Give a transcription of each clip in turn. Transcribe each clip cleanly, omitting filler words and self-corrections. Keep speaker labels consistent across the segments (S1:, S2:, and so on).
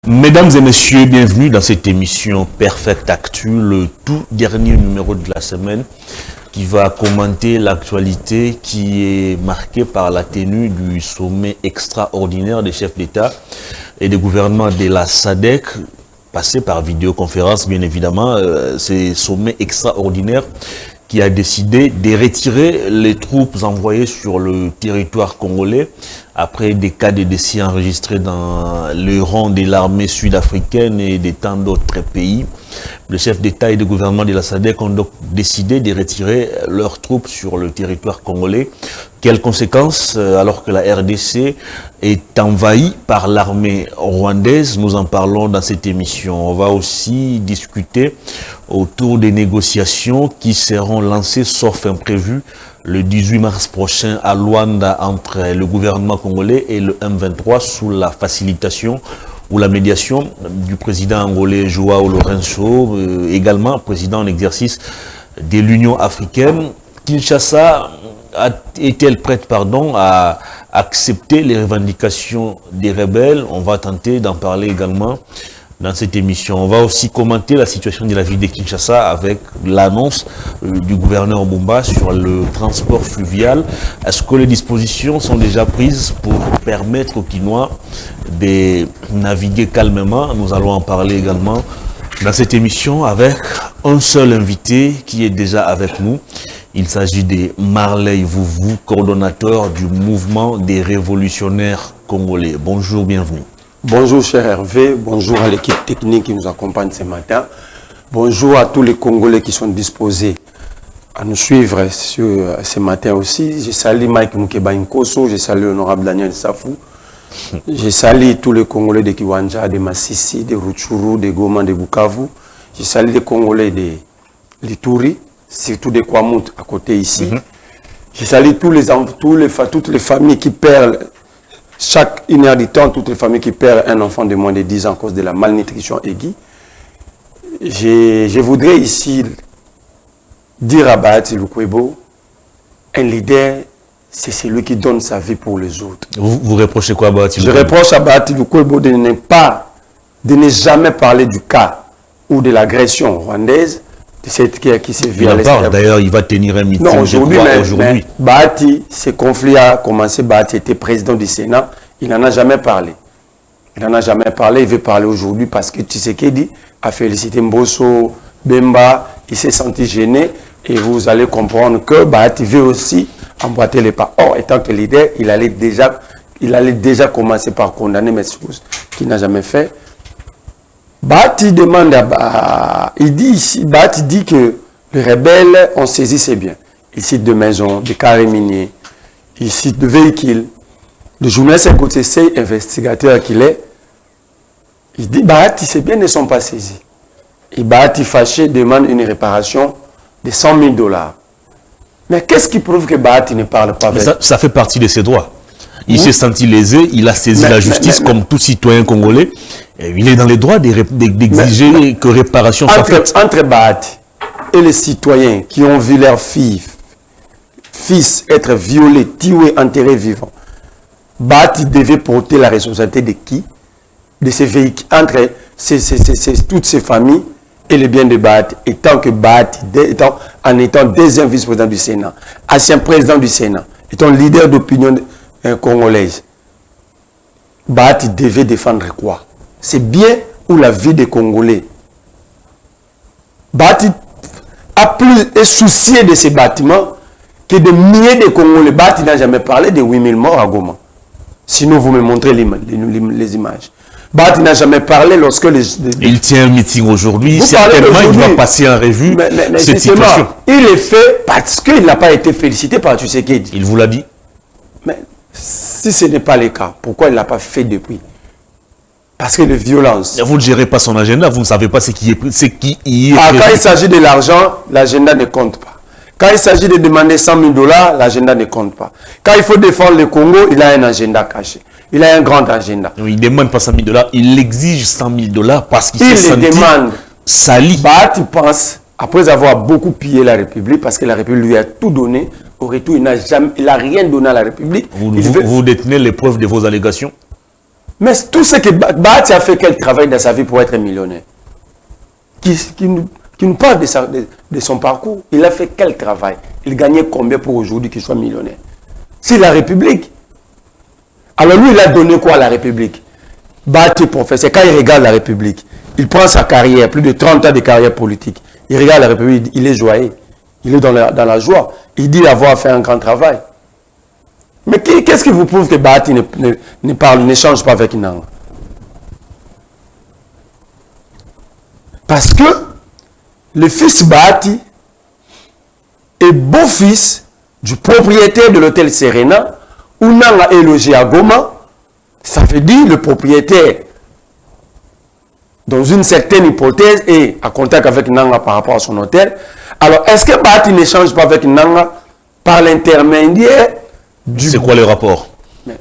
S1: Mesdames et messieurs, bienvenue dans cette émission Perfect Actu, le tout dernier numéro de la semaine qui va commenter l'actualité qui est marquée par la tenue du sommet extraordinaire des chefs d'État et des gouvernements de la SADC, passé par vidéoconférence bien évidemment. C'est sommet extraordinaire qui a décidé de retirer les troupes envoyées sur le territoire congolais après des cas de décès enregistrés dans le rang de l'armée sud-africaine et de tant d'autres pays. Les chefs d'État et de gouvernement de la SADC ont donc décidé de retirer leurs troupes sur le territoire congolais. Quelles conséquences alors que la RDC est envahie par l'armée rwandaise? Nous en parlons dans cette émission. On va aussi discuter autour des négociations qui seront lancées, sauf imprévu, le 18 mars prochain à Luanda entre le gouvernement congolais et le M23 sous la facilitation ou la médiation du président angolais Joao Lourenço, également président en exercice de l'Union africaine. Kinshasa est-elle prête à accepter les revendications des rebelles? On va tenter d'en parler également dans cette émission. On va aussi commenter la situation de la ville de Kinshasa avec l'annonce du gouverneur Bumba sur le transport fluvial. Est-ce que les dispositions sont déjà prises pour permettre aux Kinois de naviguer calmement? Nous allons en parler également dans cette émission avec un seul invité qui est déjà avec nous. Il s'agit de Marley Vouvou, coordonnateur du mouvement des révolutionnaires congolais. Bonjour, bienvenue.
S2: Bonjour cher Hervé, bonjour à l'équipe technique qui nous accompagne ce matin. Bonjour à tous les Congolais qui sont disposés à nous suivre ce matin aussi. Je salue Mike Mukeba Nkoso, je salue l'honorable Daniel Safou. Je salue tous les Congolais de Kiwanja, de Massissi, de Rutshuru, de Goma, de Bukavu. Je salue les Congolais de Lituri, surtout de Kwamut à côté ici. Je salue toutes les familles qui perdent chaque une heure du temps, toutes les familles qui perdent un enfant de moins de 10 ans à cause de la malnutrition aiguë. Je voudrais ici dire à Bahati Lukwebo, un leader, c'est celui qui donne sa vie pour les autres.
S1: Vous reprochez quoi à Bahati Lukwebo?
S2: Je reproche à Bahati Lukwebo de ne jamais parler du cas ou de l'agression rwandaise, de cette guerre qui s'est vue à l'extérieur.
S1: D'ailleurs, il va tenir un meeting
S2: aujourd'hui.
S1: Aujourd'hui.
S2: Bahati, ce conflit a commencé. Bahati était président du Sénat. Il n'en a jamais parlé. Il n'en a jamais parlé. Il veut parler aujourd'hui parce que Tshisekedi a félicité Mbosso, Bemba. Il s'est senti gêné. Et vous allez comprendre que Bahati veut aussi emboîter les pas. Or, étant que leader, il allait déjà commencer par condamner M. Spous, qu'il n'a jamais fait. Bahati demande Bahati dit que les rebelles ont saisi ses biens. Il cite de maisons, de carrés miniers, il cite de véhicules. Le journaliste c'est investigateur qu'il est. Il dit Bahati, ses biens ne sont pas saisis. Et Bahati fâché demande une réparation de $100 000. Mais qu'est-ce qui prouve que Bahati ne parle pas avec?
S1: Ça fait partie de ses droits. Il s'est senti lésé, il a saisi la justice comme tout citoyen congolais. Et il est dans les droits d'exiger que réparation soit faite.
S2: Entre Bahati et les citoyens qui ont vu leurs fils être violés, tués, enterrés vivants, Bahati devait porter la responsabilité de qui? De ces véhicules, entre toutes ces familles et les biens de Bahati. Et tant que Bahati, en étant deuxième vice-président du Sénat, ancien président du Sénat, étant leader d'opinion congolaise, Bahati devait défendre quoi? C'est bien ou la vie des Congolais. Bahati est soucié de ces bâtiments que de milliers de Congolais. Bahati n'a jamais parlé de 8000 morts à Goma. Sinon, vous me montrez les images. Bahati n'a jamais parlé lorsque
S1: Il tient un meeting aujourd'hui. Certainement, il va passer en revue cette situation.
S2: Il est fait parce qu'il n'a pas été félicité par Tshisekedi.
S1: Il vous l'a dit?
S2: Mais si ce n'est pas le cas, pourquoi il ne l'a pas fait depuis? Parce que les violences.
S1: Vous ne gérez pas son agenda, vous ne savez pas ce qui y est.
S2: Quand il s'agit de l'argent, l'agenda ne compte pas. Quand il s'agit de demander $100 000, l'agenda ne compte pas. Quand il faut défendre le Congo, il a un agenda caché. Il a un grand agenda.
S1: Non, il ne demande pas $100 000, il exige $100 000 parce qu'il s'est senti sali.
S2: Bahati pense, après avoir beaucoup pillé la République, parce que la République lui a tout donné, au retour, il n'a rien donné à la République.
S1: Vous détenez les preuves de vos allégations?
S2: Mais tout ce que Bahati a fait, quel travail dans sa vie pour être millionnaire? Qui nous parle de son parcours. Il a fait quel travail? Il gagnait combien pour aujourd'hui qu'il soit millionnaire? C'est la République. Alors lui, il a donné quoi à la République? Bahati, professeur, quand il regarde la République, il prend sa carrière, plus de 30 ans de carrière politique. Il regarde la République, il est joyeux. Il est dans la joie. Il dit avoir fait un grand travail. Mais qu'est-ce qui vous prouve que Bahati n'échange pas avec Nanga? Parce que le fils Bahati est beau-fils du propriétaire de l'hôtel Serena, où Nanga est logé à Goma. Ça veut dire le propriétaire, dans une certaine hypothèse, est en contact avec Nanga par rapport à son hôtel. Alors, est-ce que Bahati n'échange pas avec Nanga par l'intermédiaire du...
S1: C'est quoi le rapport?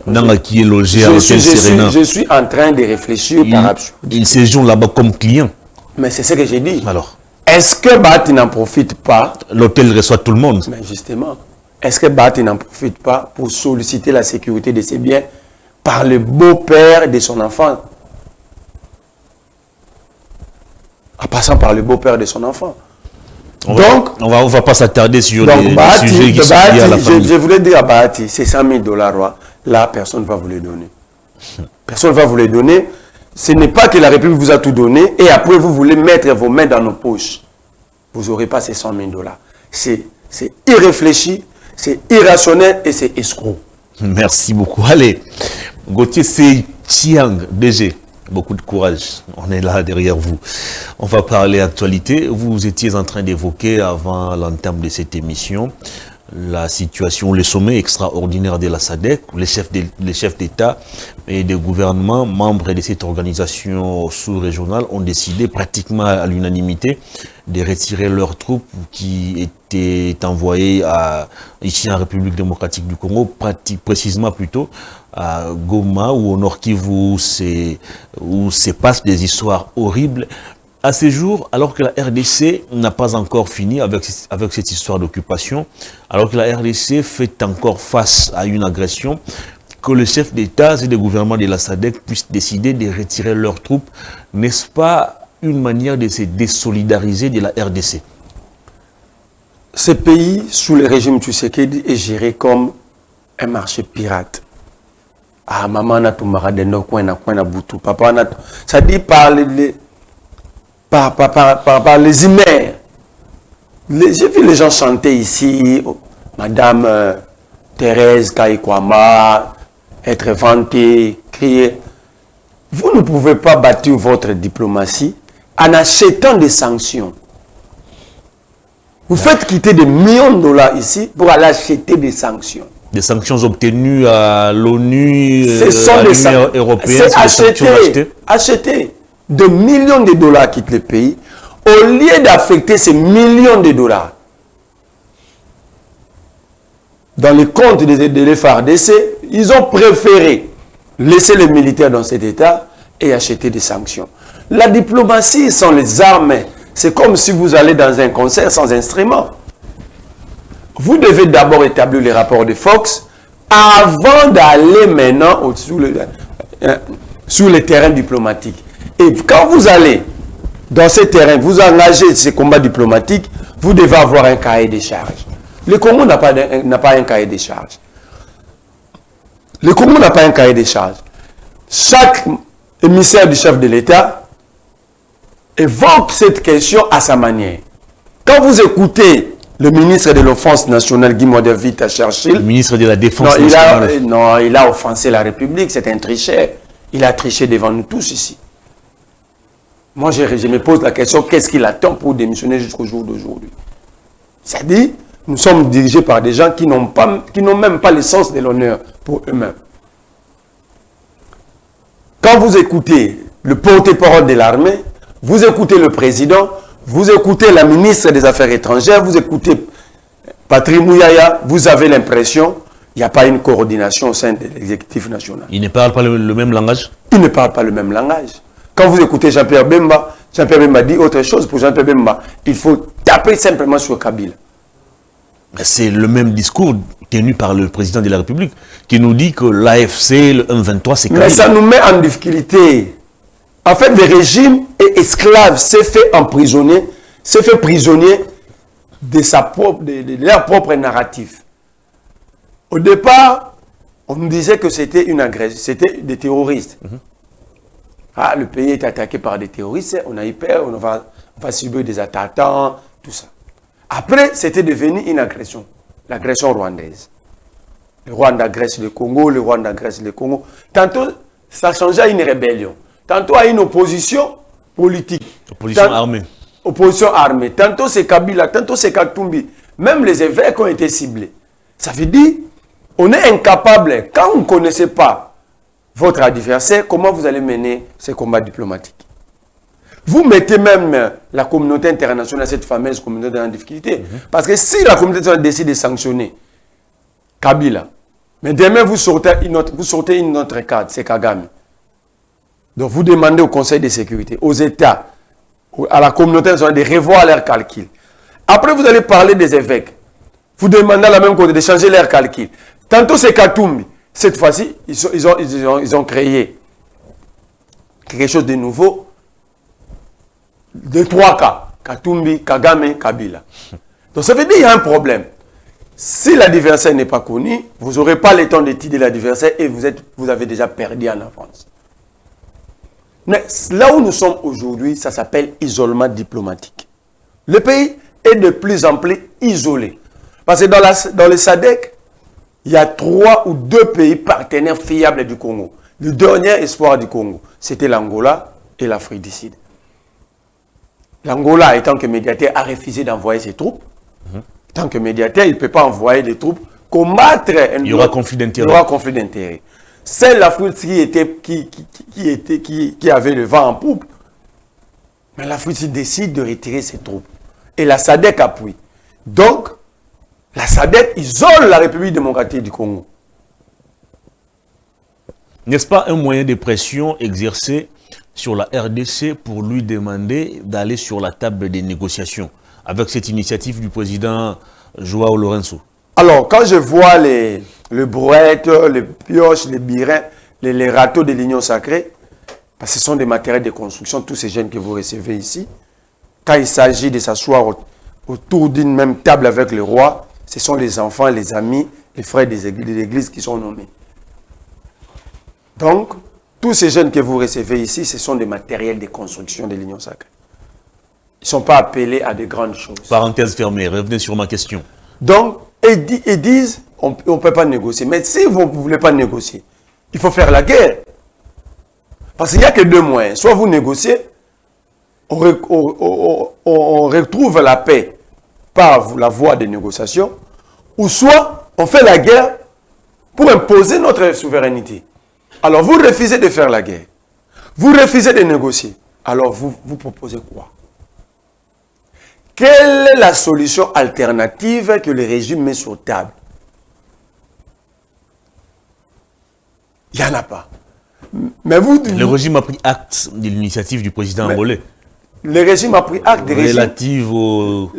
S1: Nanga qui est logé à l'hôtel Serena.
S2: Je suis en train de réfléchir par absurde.
S1: Il séjourne là-bas comme client.
S2: Mais c'est ce que j'ai dit.
S1: Alors,
S2: est-ce que Bahati n'en profite pas?
S1: L'hôtel reçoit tout le monde.
S2: Mais justement, est-ce que Bahati n'en profite pas pour solliciter la sécurité de ses biens par le beau-père de son enfant? En passant par le beau-père de son enfant.
S1: On va pas s'attarder sur les sujets qui sont liés à la famille.
S2: Je voulais dire à Bahati, c'est 100 000 $, là, personne ne va vous les donner. Personne ne va vous les donner. Ce n'est pas que la République vous a tout donné et après vous voulez mettre vos mains dans nos poches. Vous n'aurez pas ces 100 000 $. C'est irréfléchi, c'est irrationnel et c'est escroc.
S1: Merci beaucoup. Allez, Gauthier, c'est Chiang, DG. Beaucoup de courage. On est là derrière vous. On va parler actualité. Vous étiez en train d'évoquer avant l'entame de cette émission la situation, le sommet extraordinaire de la SADC, les chefs d'État et de gouvernement, membres de cette organisation sous-régionale, ont décidé pratiquement à l'unanimité de retirer leurs troupes qui étaient envoyées ici en République démocratique du Congo, précisément plutôt à Goma ou au Nord Kivu, où se passent des histoires horribles. À ce jour, alors que la RDC n'a pas encore fini avec cette histoire d'occupation, alors que la RDC fait encore face à une agression, que les chefs d'État et de gouvernement de la SADC puissent décider de retirer leurs troupes, n'est-ce pas une manière de se désolidariser de la RDC?
S2: Ce pays, sous le régime Tshisekedi, est géré comme un marché pirate. Ah, maman n'a tout maradeno, coin na boutou, papa n'a tout. Ça dit par les imères. J'ai vu les gens chanter ici, Madame Thérèse Kaikwama, être vantée, crier. Vous ne pouvez pas bâtir votre diplomatie en achetant des sanctions. Vous faites quitter des millions de dollars ici pour aller acheter des sanctions.
S1: Des sanctions obtenues à l'ONU,
S2: à
S1: l'Union européenne,
S2: c'est acheter de millions de dollars quittent le pays, au lieu d'affecter ces millions de dollars dans les comptes de l'FARDC, ils ont préféré laisser les militaires dans cet état et acheter des sanctions. La diplomatie sans les armes, c'est comme si vous allez dans un concert sans instrument. Vous devez d'abord établir les rapports de Fox avant d'aller maintenant sur le terrain diplomatique. Et quand vous allez dans ce terrain, vous engagez ces combats diplomatiques, vous devez avoir un cahier de charges. Le Congo n'a pas un cahier de charges. Le Congo n'a pas un cahier de charges. Chaque émissaire du chef de l'État évoque cette question à sa manière. Quand vous écoutez le ministre de l'Offense nationale, Guy Modèle-Vita Churchill,
S1: le ministre de la Défense nationale.
S2: Il a offensé la République, c'est un tricheur. Il a triché devant nous tous ici. Moi, je me pose la question, qu'est-ce qu'il attend pour démissionner jusqu'au jour d'aujourd'hui? C'est-à-dire, nous sommes dirigés par des gens qui n'ont même pas le sens de l'honneur pour eux-mêmes. Quand vous écoutez le porte-parole de l'armée, vous écoutez le président, vous écoutez la ministre des Affaires étrangères, vous écoutez Patrick Mouyaya, vous avez l'impression qu'il n'y a pas une coordination au sein de l'exécutif national.
S1: Ils ne parlent pas le même langage?
S2: Ils ne parlent pas le même langage. Quand vous écoutez Jean-Pierre Bemba dit autre chose. Pour Jean-Pierre Bemba, il faut taper simplement sur Kabila.
S1: C'est le même discours tenu par le président de la République qui nous dit que l'AFC, le M23, c'est...
S2: Mais ça nous met en difficulté. En fait, le régime est esclave, s'est fait emprisonner, s'est fait prisonnier de leur propre narratif. Au départ, on nous disait que c'était une agression, c'était des terroristes. Ah, le pays est attaqué par des terroristes, on a eu peur, on va subir des attaquants, tout ça. Après, c'était devenu une agression, l'agression rwandaise. Le Rwanda agresse le Congo, le Rwanda agresse le Congo. Tantôt, ça changeait à une rébellion. Tantôt, à une opposition politique.
S1: Opposition armée.
S2: Opposition armée. Tantôt, c'est Kabila, tantôt, c'est Katumbi. Même les évêques ont été ciblés. Ça veut dire, on est incapable, quand vous ne connaissez pas votre adversaire, comment vous allez mener ces combats diplomatiques? Vous mettez même la communauté internationale, cette fameuse communauté en difficulté. Parce que si la communauté internationale décide de sanctionner Kabila, mais demain vous sortez une autre cadre, c'est Kagame. Donc vous demandez au Conseil de sécurité, aux États, à la communauté internationale de revoir leurs calculs. Après vous allez parler des évêques. Vous demandez à la même côté de changer leurs calculs. Tantôt c'est Katumbi. Cette fois-ci, ils ont créé quelque chose de nouveau. De 3 cas. Katumbi, Kagame, Kabila. Donc ça veut dire qu'il y a un problème. Si l'adversaire n'est pas connu, vous n'aurez pas le temps d'étudier l'adversaire et vous avez déjà perdu en avance. Mais là où nous sommes aujourd'hui, ça s'appelle isolement diplomatique. Le pays est de plus en plus isolé. Parce que dans le SADC, il y a 3 ou 2 pays partenaires fiables du Congo. Le dernier espoir du Congo, c'était l'Angola et l'Afrique du Sud. L'Angola, étant que médiateur, a refusé d'envoyer ses troupes. Tant que médiateur, il ne peut pas envoyer des troupes combattre.
S1: Il y aura conflit d'intérêt.
S2: Il y aura conflit d'intérêt. C'est l'Afrique qui avait le vent en poupe. Mais l'Afrique décide de retirer ses troupes. Et la SADC appuie. Donc, la SADC isole la République démocratique du Congo.
S1: N'est-ce pas un moyen de pression exercé sur la RDC pour lui demander d'aller sur la table des négociations avec cette initiative du président Joao Lourenço?
S2: Alors, quand je vois les brouettes, les pioches, les birins, les râteaux de l'Union sacrée, parce que ce sont des matériels de construction, tous ces jeunes que vous recevez ici, quand il s'agit de s'asseoir autour d'une même table avec le roi, ce sont les enfants, les amis, les frères de l'église qui sont nommés. Donc, tous ces jeunes que vous recevez ici, ce sont des matériels de construction de l'Union sacrée. Ils ne sont pas appelés à de grandes choses.
S1: Parenthèse fermée, revenez sur ma question.
S2: Donc, ils disent, on ne peut pas négocier. Mais si vous ne voulez pas négocier, il faut faire la guerre. Parce qu'il n'y a que 2 moyens. Soit vous négociez, on retrouve la paix par la voie des négociations, ou soit on fait la guerre pour imposer notre souveraineté. Alors vous refusez de faire la guerre. Vous refusez de négocier. Alors vous proposez quoi? Quelle est la solution alternative que le régime met sur table? Il n'y en a pas. Mais
S1: le régime a pris acte de l'initiative du président angolais.
S2: Le régime a pris acte
S1: relative aux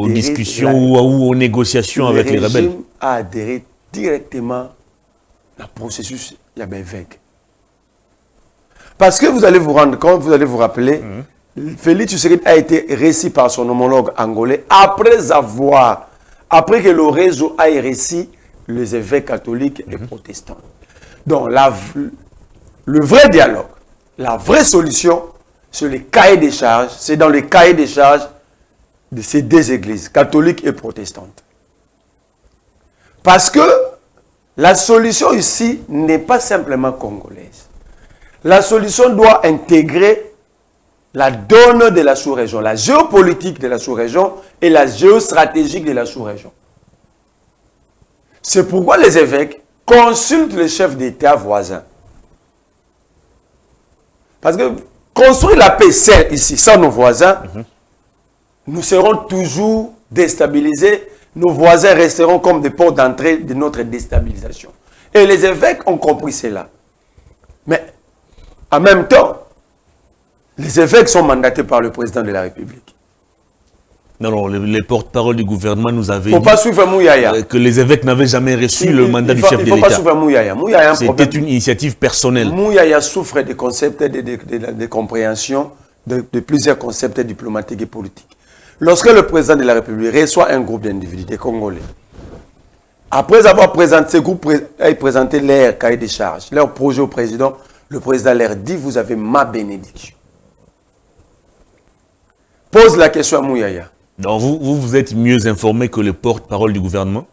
S1: discussions ou aux négociations avec les rebelles. Le régime
S2: a adhéré directement au processus Yabévek. Parce que vous allez vous rendre compte, vous allez vous rappeler, Félix Tshisekedi a été reçu par son homologue angolais après que le réseau ait reçu les évêques catholiques et protestants. Donc, le vrai dialogue, la vraie solution, c'est le cahier des charges, c'est dans le cahier des charges de ces 2 églises, catholiques et protestantes. Parce que la solution ici n'est pas simplement congolaise. La solution doit intégrer la donne de la sous-région, la géopolitique de la sous-région et la géostratégique de la sous-région. C'est pourquoi les évêques consultent les chefs d'État voisins. Parce que construire la paix seule ici, sans nos voisins, nous serons toujours déstabilisés. Nos voisins resteront comme des portes d'entrée de notre déstabilisation. Et les évêques ont compris cela. Mais en même temps, les évêques sont mandatés par le président de la République.
S1: Non, non, les porte-parole du gouvernement nous avaient
S2: dit pas suivre Mouyaya.
S1: Que les évêques n'avaient jamais reçu le mandat du chef de l'État.
S2: Il ne faut pas suivre Mouyaya.
S1: C'était une initiative personnelle.
S2: Mouyaya souffre des concepts de compréhension de plusieurs concepts diplomatiques et politiques. Lorsque le président de la République reçoit un groupe d'individus, des Congolais, après avoir présenté ce groupe, présenté leur cahier de charges, leur projet au président, le président leur dit, vous avez ma bénédiction. Pose la question à Mouyaya.
S1: Donc vous êtes mieux informé que le porte-parole du gouvernement?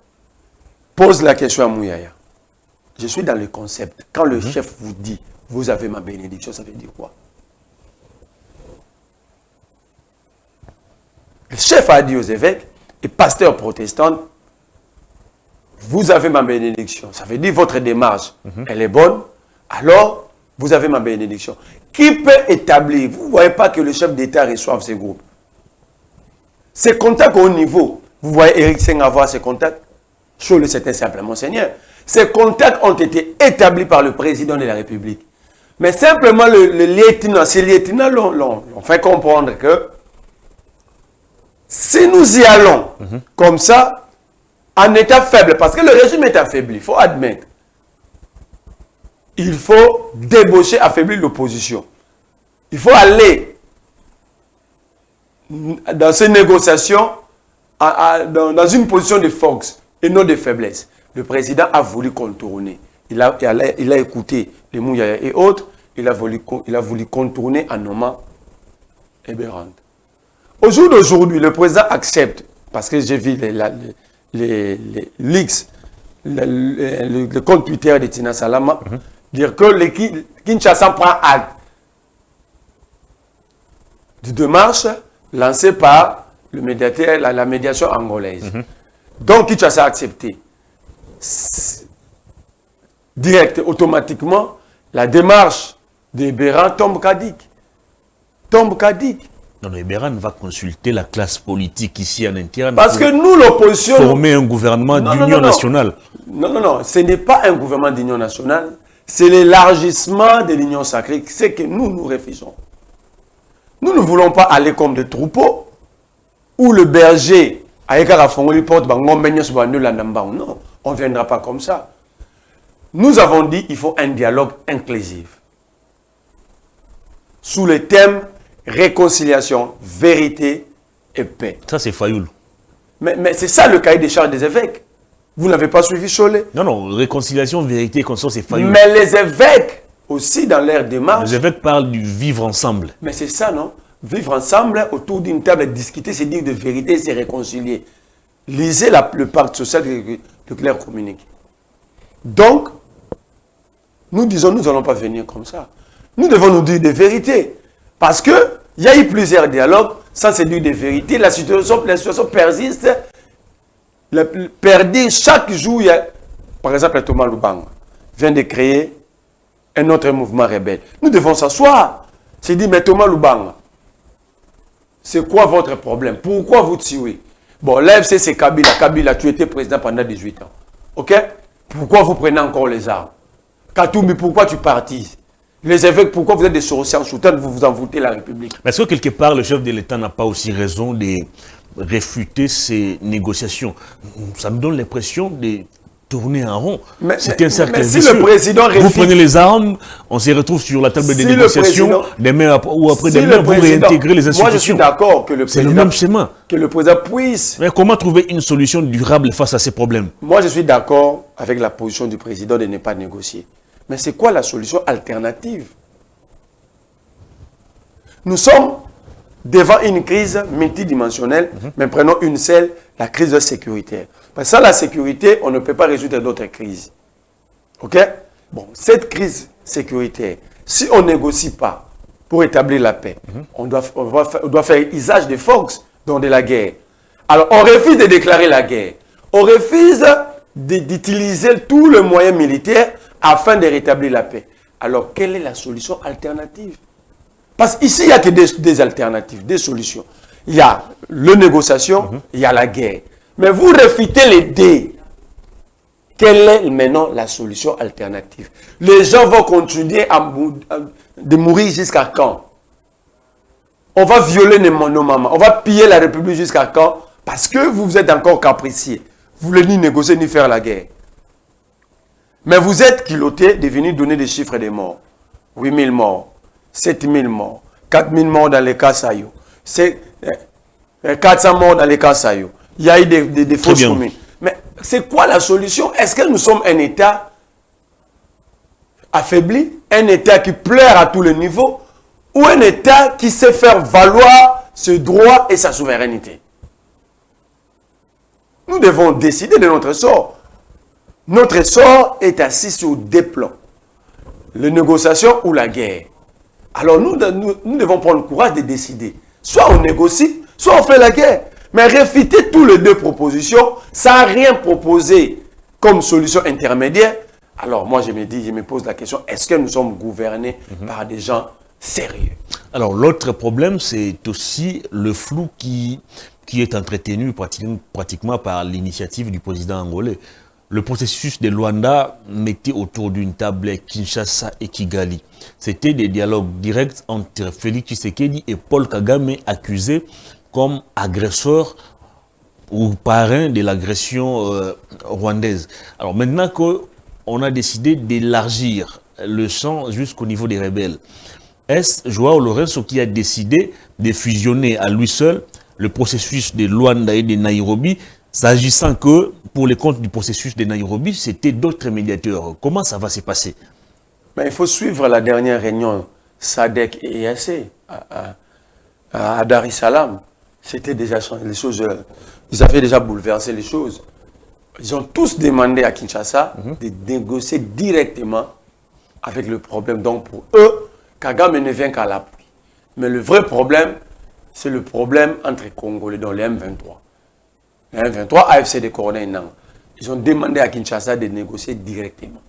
S2: Pose la question à Mouyaya. Je suis dans le concept. Quand le chef vous dit, vous avez ma bénédiction, ça veut dire quoi? Le chef a dit aux évêques et pasteurs protestants, vous avez ma bénédiction. Ça veut dire votre démarche, elle est bonne. Alors, vous avez ma bénédiction. Qui peut établir? Vous ne voyez pas que le chef d'État reçoive ces groupes. Ces contacts au niveau, vous voyez Éric Seng avoir ces contacts. Cholet, c'était simplement Seigneur. Ces contacts ont été établis par le président de la République. Mais simplement, le lieutenant, ces lieutenants l'ont fait comprendre que si nous y allons comme ça, en état faible, parce que le régime est affaibli, il faut admettre. Il faut débaucher, affaiblir l'opposition. Il faut aller dans ces négociations dans une position de force et non de faiblesse. Le président a voulu contourner. Il a écouté les Mouyaya et autres. Il a voulu contourner en nommant Eberhard. Au jour d'aujourd'hui, le président accepte, parce que j'ai vu les leaks, le compte Twitter de Tina Salama, dire que Kinshasa prend acte de démarche lancée par le médiateur, la médiation angolaise. Donc Kinshasa a accepté. Direct, automatiquement, la démarche d'Eberhard tombe caduque. Tombe caduque.
S1: Non, mais Eberhard va consulter la classe politique ici en interne.
S2: Parce que nous, l'opposition...
S1: Former un gouvernement d'union nationale.
S2: Non, ce n'est pas un gouvernement d'union nationale. C'est l'élargissement de l'union sacrée. C'est que nous refusons. Nous ne voulons pas aller comme des troupeaux où le berger non, on ne viendra pas comme ça. Nous avons dit qu'il faut un dialogue inclusif. Sous le thème réconciliation, vérité et paix.
S1: Ça, c'est Fayoul.
S2: Mais c'est ça le cahier des charges des évêques. Vous n'avez pas suivi Cholet?
S1: Non, réconciliation, vérité et conscience, c'est Fayoul.
S2: Mais les évêques, aussi dans leur démarche...
S1: Les évêques parlent du vivre ensemble.
S2: Mais c'est ça, non? Vivre ensemble, autour d'une table, discuter, c'est dire de vérité, c'est réconcilier. Lisez le pacte social de Claire communique. Donc, nous disons, nous n'allons pas venir comme ça. Nous devons nous dire des vérités. Parce qu'il y a eu plusieurs dialogues, sans se dire des vérités. La situation persiste. Perdue, chaque jour, il y a, par exemple, Thomas Lubanga vient de créer un autre mouvement rebelle. Nous devons s'asseoir. C'est dire, mais Thomas Lubanga, c'est quoi votre problème? Pourquoi vous tuez? Bon, l'AFC, c'est Kabila. Kabila, tu étais président pendant 18 ans. Ok? Pourquoi vous prenez encore les armes? Katoumi, pourquoi tu partises? Les évêques, pourquoi vous êtes des sorciers en soutien, vous vous envoûtez la République?
S1: Est-ce que quelque part, le chef de l'État n'a pas aussi raison de réfuter ces négociations? Ça me donne l'impression de tourner en rond. C'est un cercle vicieux.
S2: Si le président
S1: vous prenez les armes, on se retrouve sur la table des négociations, demain ou après demain, vous réintégrez les institutions.
S2: Moi, je suis d'accord que le président...
S1: C'est le même schéma.
S2: Que le président puisse...
S1: Mais comment trouver une solution durable face à ces problèmes?
S2: Moi, je suis d'accord avec la position du président de ne pas négocier. Mais c'est quoi la solution alternative? Nous sommes devant une crise multidimensionnelle, mais prenons une seule, la crise sécuritaire. Parce que sans la sécurité, on ne peut pas résoudre d'autres crises. Ok? Bon, cette crise sécuritaire, si on ne négocie pas pour établir la paix, on doit faire usage des forces dans de la guerre. Alors, on refuse de déclarer la guerre. On refuse d'utiliser tous les moyens militaires afin de rétablir la paix. Alors, quelle est la solution alternative? Parce qu'ici, il n'y a que des alternatives, des solutions. Il y a la négociation, il y a la guerre. Mais vous refutez les deux. Quelle est maintenant la solution alternative? Les gens vont continuer de mourir jusqu'à quand? On va violer nos mamans. On va piller la République jusqu'à quand? Parce que vous êtes encore capricier. Vous voulez ni négocier ni faire la guerre. Mais vous êtes culotté de venir donner des chiffres des morts. 8 000 morts, 7 000 morts, 4 000 morts dans les cas Sayo. 400 morts dans les cas Sayo. Il y a eu des fausses communes. Mais c'est quoi la solution? Est-ce que nous sommes un État affaibli, un État qui pleure à tous les niveaux, ou un État qui sait faire valoir ses droits et sa souveraineté? Nous devons décider de notre sort. Notre sort est assis sur deux plans. Les négociations ou la guerre. Alors nous devons prendre le courage de décider. Soit on négocie, soit on fait la guerre. Mais réfuter toutes les deux propositions sans rien proposer comme solution intermédiaire. Alors moi je me pose la question, est-ce que nous sommes gouvernés par des gens sérieux?
S1: Alors l'autre problème, c'est aussi le flou qui est entretenu pratiquement par l'initiative du président angolais. Le processus de Luanda mettait autour d'une table Kinshasa et Kigali. C'était des dialogues directs entre Félix Tshisekedi et Paul Kagame, accusés comme agresseurs ou parrains de l'agression rwandaise. Alors maintenant qu'on a décidé d'élargir le champ jusqu'au niveau des rebelles, est-ce Joao Lourenço qui a décidé de fusionner à lui seul le processus de Luanda et de Nairobi, s'agissant que pour les comptes du processus de Nairobi, c'était d'autres médiateurs? Comment ça va se passer?
S2: Mais il faut suivre la dernière réunion SADC et EAC à Dar es Salaam. C'était déjà les choses, ils avaient déjà bouleversé les choses. Ils ont tous demandé à Kinshasa de négocier directement avec le problème. Donc pour eux, Kagame ne vient qu'à l'appui. Mais le vrai problème, c'est le problème entre Congolais, dans les M23. Les M23, AFC de Corneille Nantes. Ils ont demandé à Kinshasa de négocier directement.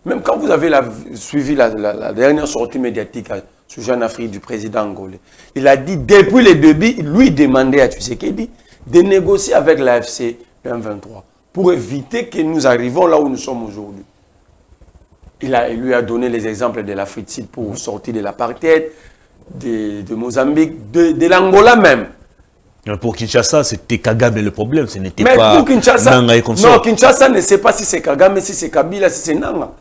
S2: Même quand vous avez suivi la dernière sortie médiatique sur Jeune Afrique du président angolais, il a dit, depuis le début, il lui demandait à Tshisekedi de négocier avec l'AFC de M23 pour éviter que nous arrivions là où nous sommes aujourd'hui. Il lui a donné les exemples de l'Afrique du Sud pour sortir de l'apartheid, de Mozambique, de l'Angola même.
S1: Pour Kinshasa, c'était Kagame le problème, ce n'était pas
S2: Nanga et consort. Non, Kinshasa ne sait pas si c'est Kagame, si c'est Kabila, si c'est Nanga.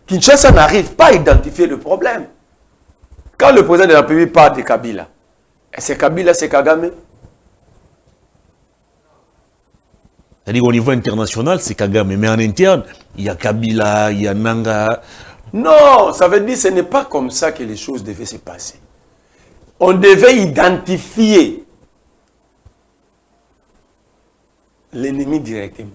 S2: Kinshasa n'arrive pas à identifier le problème. Quand le président de la République parle de Kabila, c'est Kabila, c'est Kagame?
S1: C'est-à-dire au niveau international, c'est Kagame, mais en interne, il y a Kabila, il y a Nanga.
S2: Non, ça veut dire que ce n'est pas comme ça que les choses devaient se passer. On devait identifier l'ennemi directement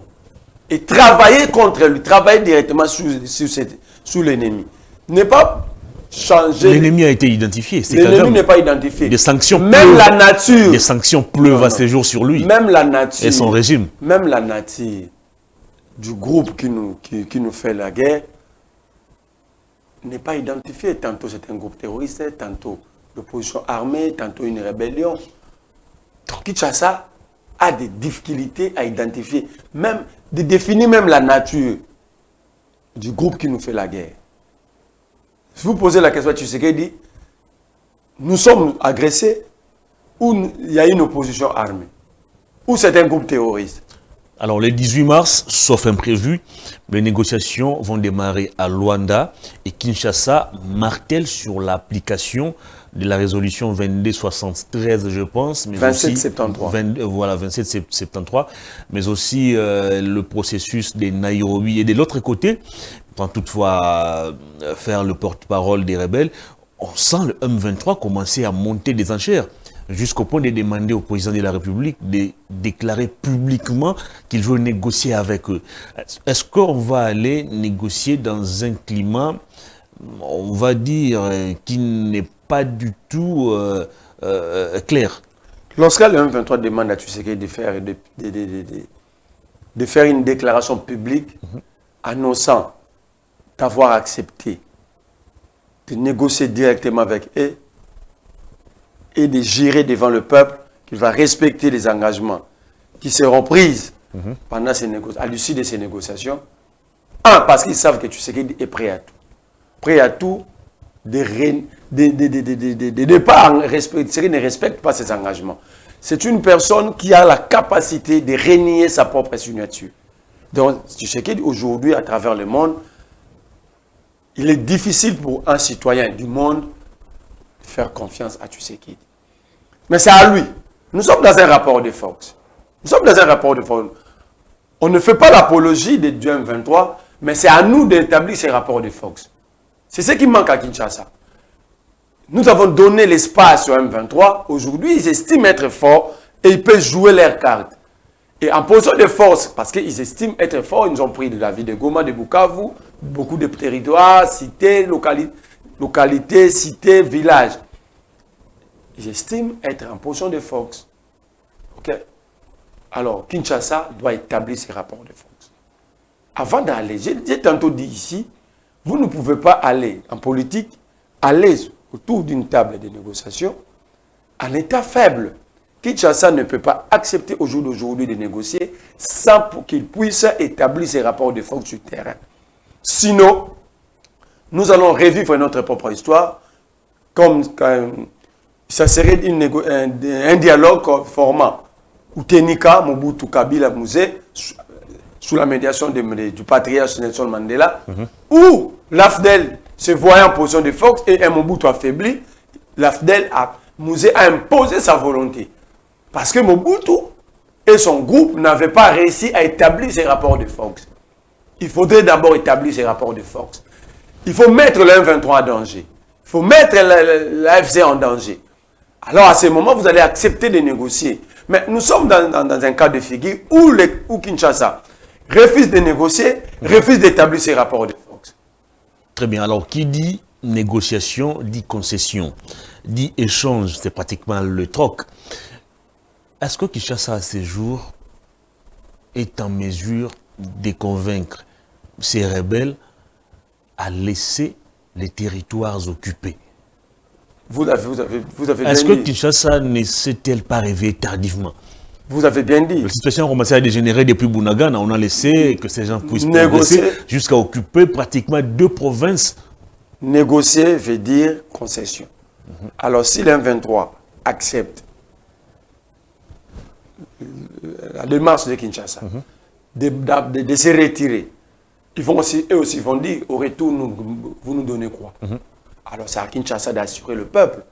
S2: et travailler contre lui, travailler directement sur l'ennemi. Ne pas changer.
S1: L'ennemi a été identifié.
S2: L'ennemi n'est pas identifié.
S1: Des sanctions
S2: même la nature.
S1: Des sanctions pleuvent à ce jour sur lui.
S2: Même la nature.
S1: Et son régime.
S2: Même la nature du groupe qui nous fait la guerre n'est pas identifiée. Tantôt c'est un groupe terroriste, tantôt l'opposition armée, tantôt une rébellion. Donc Kinshasa a des difficultés à identifier, même de définir même la nature du groupe qui nous fait la guerre. Si vous posez la question à Tshisekedi, nous sommes agressés ou il y a une opposition armée, ou c'est un groupe terroriste.
S1: Alors, le 18 mars, sauf imprévu, les négociations vont démarrer à Luanda et Kinshasa martèle sur l'application de la résolution 2273, je pense. Mais
S2: 2773.
S1: Voilà, 2773. Mais aussi le processus des Nairobi. Et de l'autre côté, sans toutefois faire le porte-parole des rebelles, on sent le M23 commencer à monter des enchères, jusqu'au point de demander au président de la République de déclarer publiquement qu'il veut négocier avec eux. Est-ce qu'on va aller négocier dans un climat, on va dire, qui n'est pas du tout clair?
S2: Lorsque le M23 demande à Tshisekedi de faire une déclaration publique annonçant d'avoir accepté de négocier directement avec eux, et de jurer devant le peuple qu'il va respecter les engagements qui seront pris pendant à l'issue de ces négociations. Un, parce qu'ils savent que Tshisekedi est prêt à tout. Prêt à tout départ, Tshisekedi ne respecte pas ses engagements. C'est une personne qui a la capacité de renier sa propre signature. Donc, Tshisekedi, aujourd'hui, à travers le monde, il est difficile pour un citoyen du monde de faire confiance à Tshisekedi. Mais c'est à lui. Nous sommes dans un rapport de force. Nous sommes dans un rapport de force. On ne fait pas l'apologie du M23, mais c'est à nous d'établir ces rapports de force. C'est ce qui manque à Kinshasa. Nous avons donné l'espace au M23. Aujourd'hui, ils estiment être forts et ils peuvent jouer leurs cartes. Et en position de force, parce qu'ils estiment être forts, ils nous ont pris de la ville de Goma, de Bukavu, beaucoup de territoires, cités, localités, cités, villages. Ils estiment être en position de force. OK? Alors, Kinshasa doit établir ses rapports de force. Avant d'aller, j'ai tantôt dit ici, vous ne pouvez pas aller en politique, aller autour d'une table de négociation en état faible. Kinshasa ne peut pas accepter au jour d'aujourd'hui de négocier sans qu'il puisse établir ses rapports de force sur le terrain. Sinon, nous allons revivre notre propre histoire comme ça serait un dialogue formant Utenika, Mobutu, Kabila, Mouzé, sous la médiation du patriarche Nelson Mandela, où l'AFDEL se voyait en position de force et un Mobutu affaibli, l'AFDEL Mouzé a imposé sa volonté. Parce que Mobutu et son groupe n'avaient pas réussi à établir ces rapports de force. Il faudrait d'abord établir ces rapports de force. Il faut mettre le M23 en danger. Il faut mettre l'AFC en danger. Alors à ce moment, vous allez accepter de négocier. Mais nous sommes dans un cas de figure où Kinshasa refuse de négocier, refuse d'établir ses rapports de force.
S1: Très bien. Alors, qui dit négociation, dit concession, dit échange, c'est pratiquement le troc. Est-ce que Kinshasa, à ces jours, est en mesure de convaincre ces rebelles à laisser les territoires occupés?
S2: Vous avez bien dit.
S1: Est-ce que Kinshasa ne s'est-elle pas réveillée tardivement?
S2: Vous avez bien dit.
S1: La situation a commencé à dégénérer depuis Bunagana. On a laissé que ces gens puissent négocier jusqu'à occuper pratiquement 2 provinces.
S2: Négocier veut dire concession. Alors si l'M23 accepte la démarche de Kinshasa de se retirer, eux aussi vont dire au retour, vous nous donnez quoi? Alors c'est à Kinshasa d'assurer le peuple.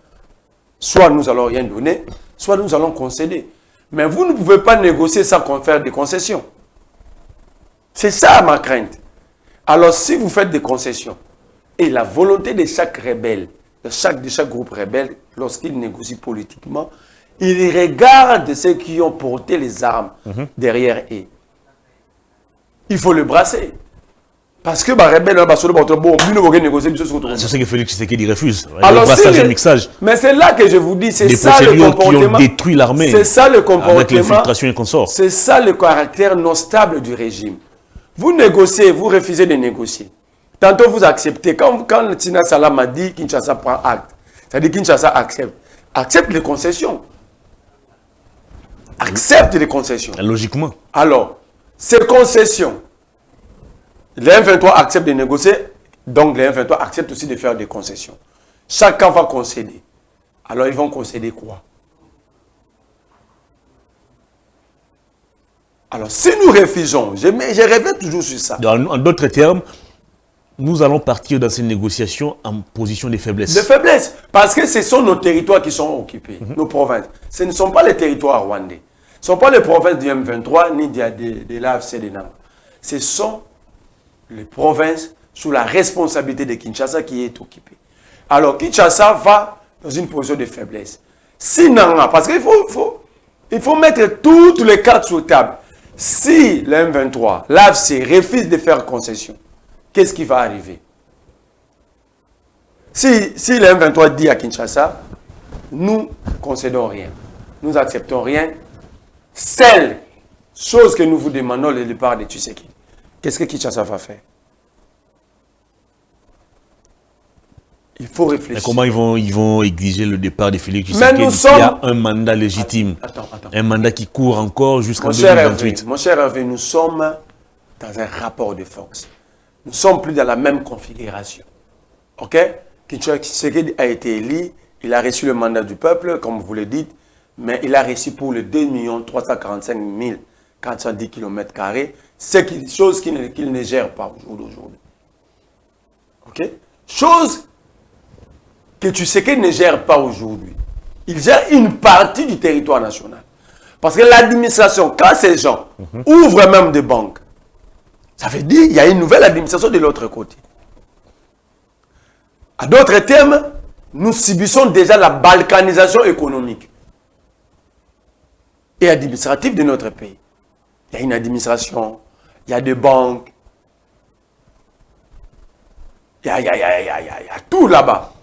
S2: Soit nous allons rien donner, soit nous allons concéder. Mais vous ne pouvez pas négocier sans faire des concessions. C'est ça ma crainte. Alors si vous faites des concessions, et la volonté de chaque rebelle, de chaque groupe rebelle, lorsqu'il négocie politiquement, il regarde ceux qui ont porté les armes derrière eux. Il faut le brasser. Parce que les rebelles,
S1: c'est ce que Félix Tshisekedi refuse.
S2: Alors,
S1: brassage et mixage.
S2: Mais c'est là que je vous dis, c'est ça le comportement.
S1: Qui ont détruit l'armée.
S2: C'est ça le comportement.
S1: Avec l'infiltration et consorts.
S2: C'est ça le caractère non stable du régime. Vous négociez, vous refusez de négocier. Tantôt vous acceptez. Quand Tina Salam a dit Kinshasa prend acte, c'est-à-dire Kinshasa accepte. Accepte les concessions. Accepte les concessions.
S1: Logiquement.
S2: Alors, ces concessions, les M23 acceptent de négocier, donc les M23 acceptent aussi de faire des concessions. Chacun va concéder. Alors ils vont concéder quoi? Alors si nous refusons, je reviens toujours sur ça.
S1: En d'autres termes, nous allons partir dans ces négociations en position de faiblesse.
S2: De faiblesse, parce que ce sont nos territoires qui sont occupés, nos provinces. Ce ne sont pas les territoires rwandais. Ce ne sont pas les provinces du M23 ni de l'AFC de Nama. Ce sont les provinces sous la responsabilité de Kinshasa qui est occupée. Alors Kinshasa va dans une position de faiblesse. Sinon, parce qu'il faut mettre toutes les cartes sur la table. Si le M23, l'AFC refuse de faire concession, qu'est-ce qui va arriver? Si le M23 dit à Kinshasa, nous ne concédons rien, nous acceptons rien, seule chose que nous vous demandons le départ de Tshisekedi. Qu'est-ce que Kinshasa va faire? Il faut réfléchir.
S1: Mais comment ils vont exiger le départ de Félix Tshisekedi? Il y a un mandat légitime.
S2: Attends.
S1: Un mandat qui court encore jusqu'en
S2: 2028. Mon cher Hervé, nous sommes dans un rapport de force. Nous ne sommes plus dans la même configuration. OK? Tshisekedi a été élu, il a reçu le mandat du peuple, comme vous le dites, mais il a reçu pour les 2 345 410 km², c'est chose qu'il ne gère pas au jour d'aujourd'hui. Ok? Chose que Tshisekedi ne gère pas aujourd'hui. Il gère une partie du territoire national. Parce que l'administration, quand ces gens ouvrent même des banques, ça veut dire qu'il y a une nouvelle administration de l'autre côté. À d'autres termes, nous subissons déjà la balkanisation économique et administrative de notre pays. Il y a une administration, il y a des banques, il y a tout là-bas.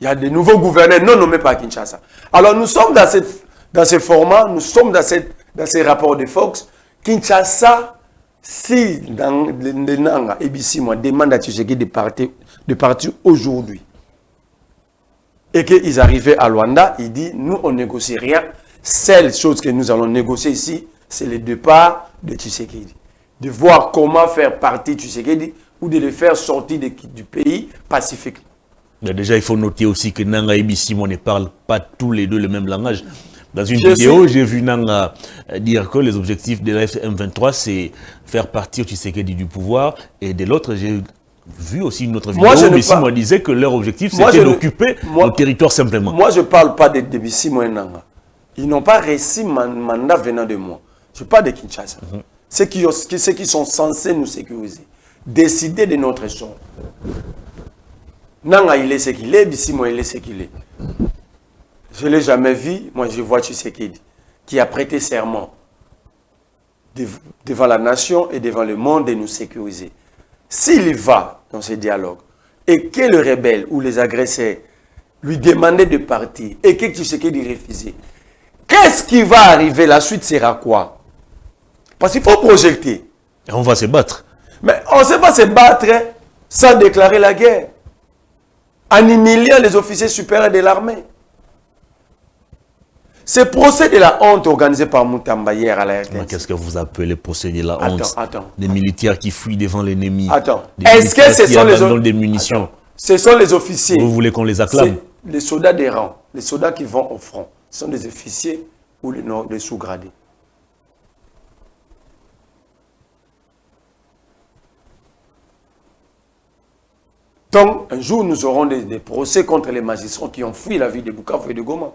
S2: Il y a des nouveaux gouverneurs non nommés par Kinshasa. Alors nous sommes dans ce format, nous sommes dans ces rapports de Fox. Kinshasa, si dans le Nanga, ABC, moi, demande à Tshisekedi de partir aujourd'hui, et qu'ils arrivaient à Luanda, il dit, nous, on ne négocie rien. Seule chose que nous allons négocier ici, c'est le départ de Tshisekedi. De voir comment faire partir Tshisekedi ou de le faire sortir du pays pacifique.
S1: Mais déjà, il faut noter aussi que Nanga et Bissimo ne parlent pas tous les deux le même langage. Dans une vidéo, j'ai vu Nanga dire que les objectifs de la M23, c'est faire partir Tshisekedi du pouvoir. Et de l'autre, j'ai vu aussi une autre vidéo où Bissimo disait que leur objectif, c'était d'occuper le territoire simplement.
S2: Moi, je ne parle pas de Bissimo et Nanga. Ils n'ont pas reçu mandat venant de moi. Je parle de Kinshasa. Ceux qui sont censés nous sécuriser. Décider de notre sort. Nanga, il est ce qu'il est. Bissimo, il est ce qu'il est. Je ne l'ai jamais vu. Moi, je vois Tshisekedi qui a prêté serment devant la nation et devant le monde de nous sécuriser. S'il va dans ce dialogue et que le rebelle ou les agresseurs lui demandaient de partir et que Tshisekedi refusait, qu'est-ce qui va arriver? La suite sera quoi? Parce qu'il faut projeter.
S1: Et on va se battre.
S2: Mais on ne sait pas se battre sans déclarer la guerre. En humiliant les officiers supérieurs de l'armée. Ce procès de la honte organisé par Moutamba hier à la RTS.
S1: Qu'est-ce que vous appelez procès de la honte?
S2: Attends.
S1: Des militaires qui fuient devant l'ennemi.
S2: Attends. Est-ce que ce sont
S1: des munitions?
S2: Ce sont les officiers.
S1: Vous voulez qu'on les acclame?
S2: Les soldats des rangs. Les soldats qui vont au front. Ce sont des officiers ou les sous-gradés. Donc, un jour, nous aurons des procès contre les magistrats qui ont fui la vie de Bukavu et de Goma.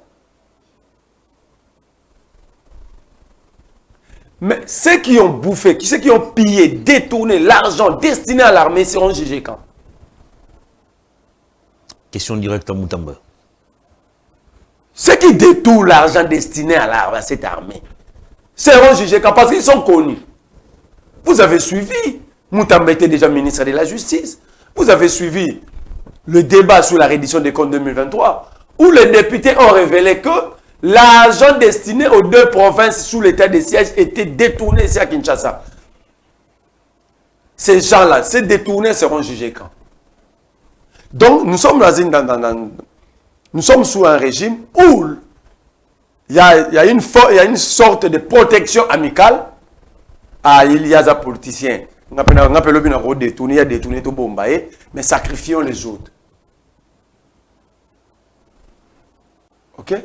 S2: Mais ceux qui ont bouffé, ceux qui ont pillé, détourné l'argent destiné à l'armée seront jugés quand?
S1: Question directe à Moutamba.
S2: Ceux qui détournent l'argent destiné à cette armée seront jugés quand? Parce qu'ils sont connus. Vous avez suivi. Moutamba était déjà ministre de la Justice. Vous avez suivi le débat sur la reddition des comptes 2023 où les députés ont révélé que l'argent destiné aux deux provinces sous l'état de siège était détourné ici à Kinshasa. Ces gens-là, ces détournés seront jugés quand? Donc, nous sommes nous sommes sous un régime où il y a une sorte de protection amicale. Ah, il y a des politiciens. On appelle détourner tout bombaye, mais sacrifions les autres. Ok?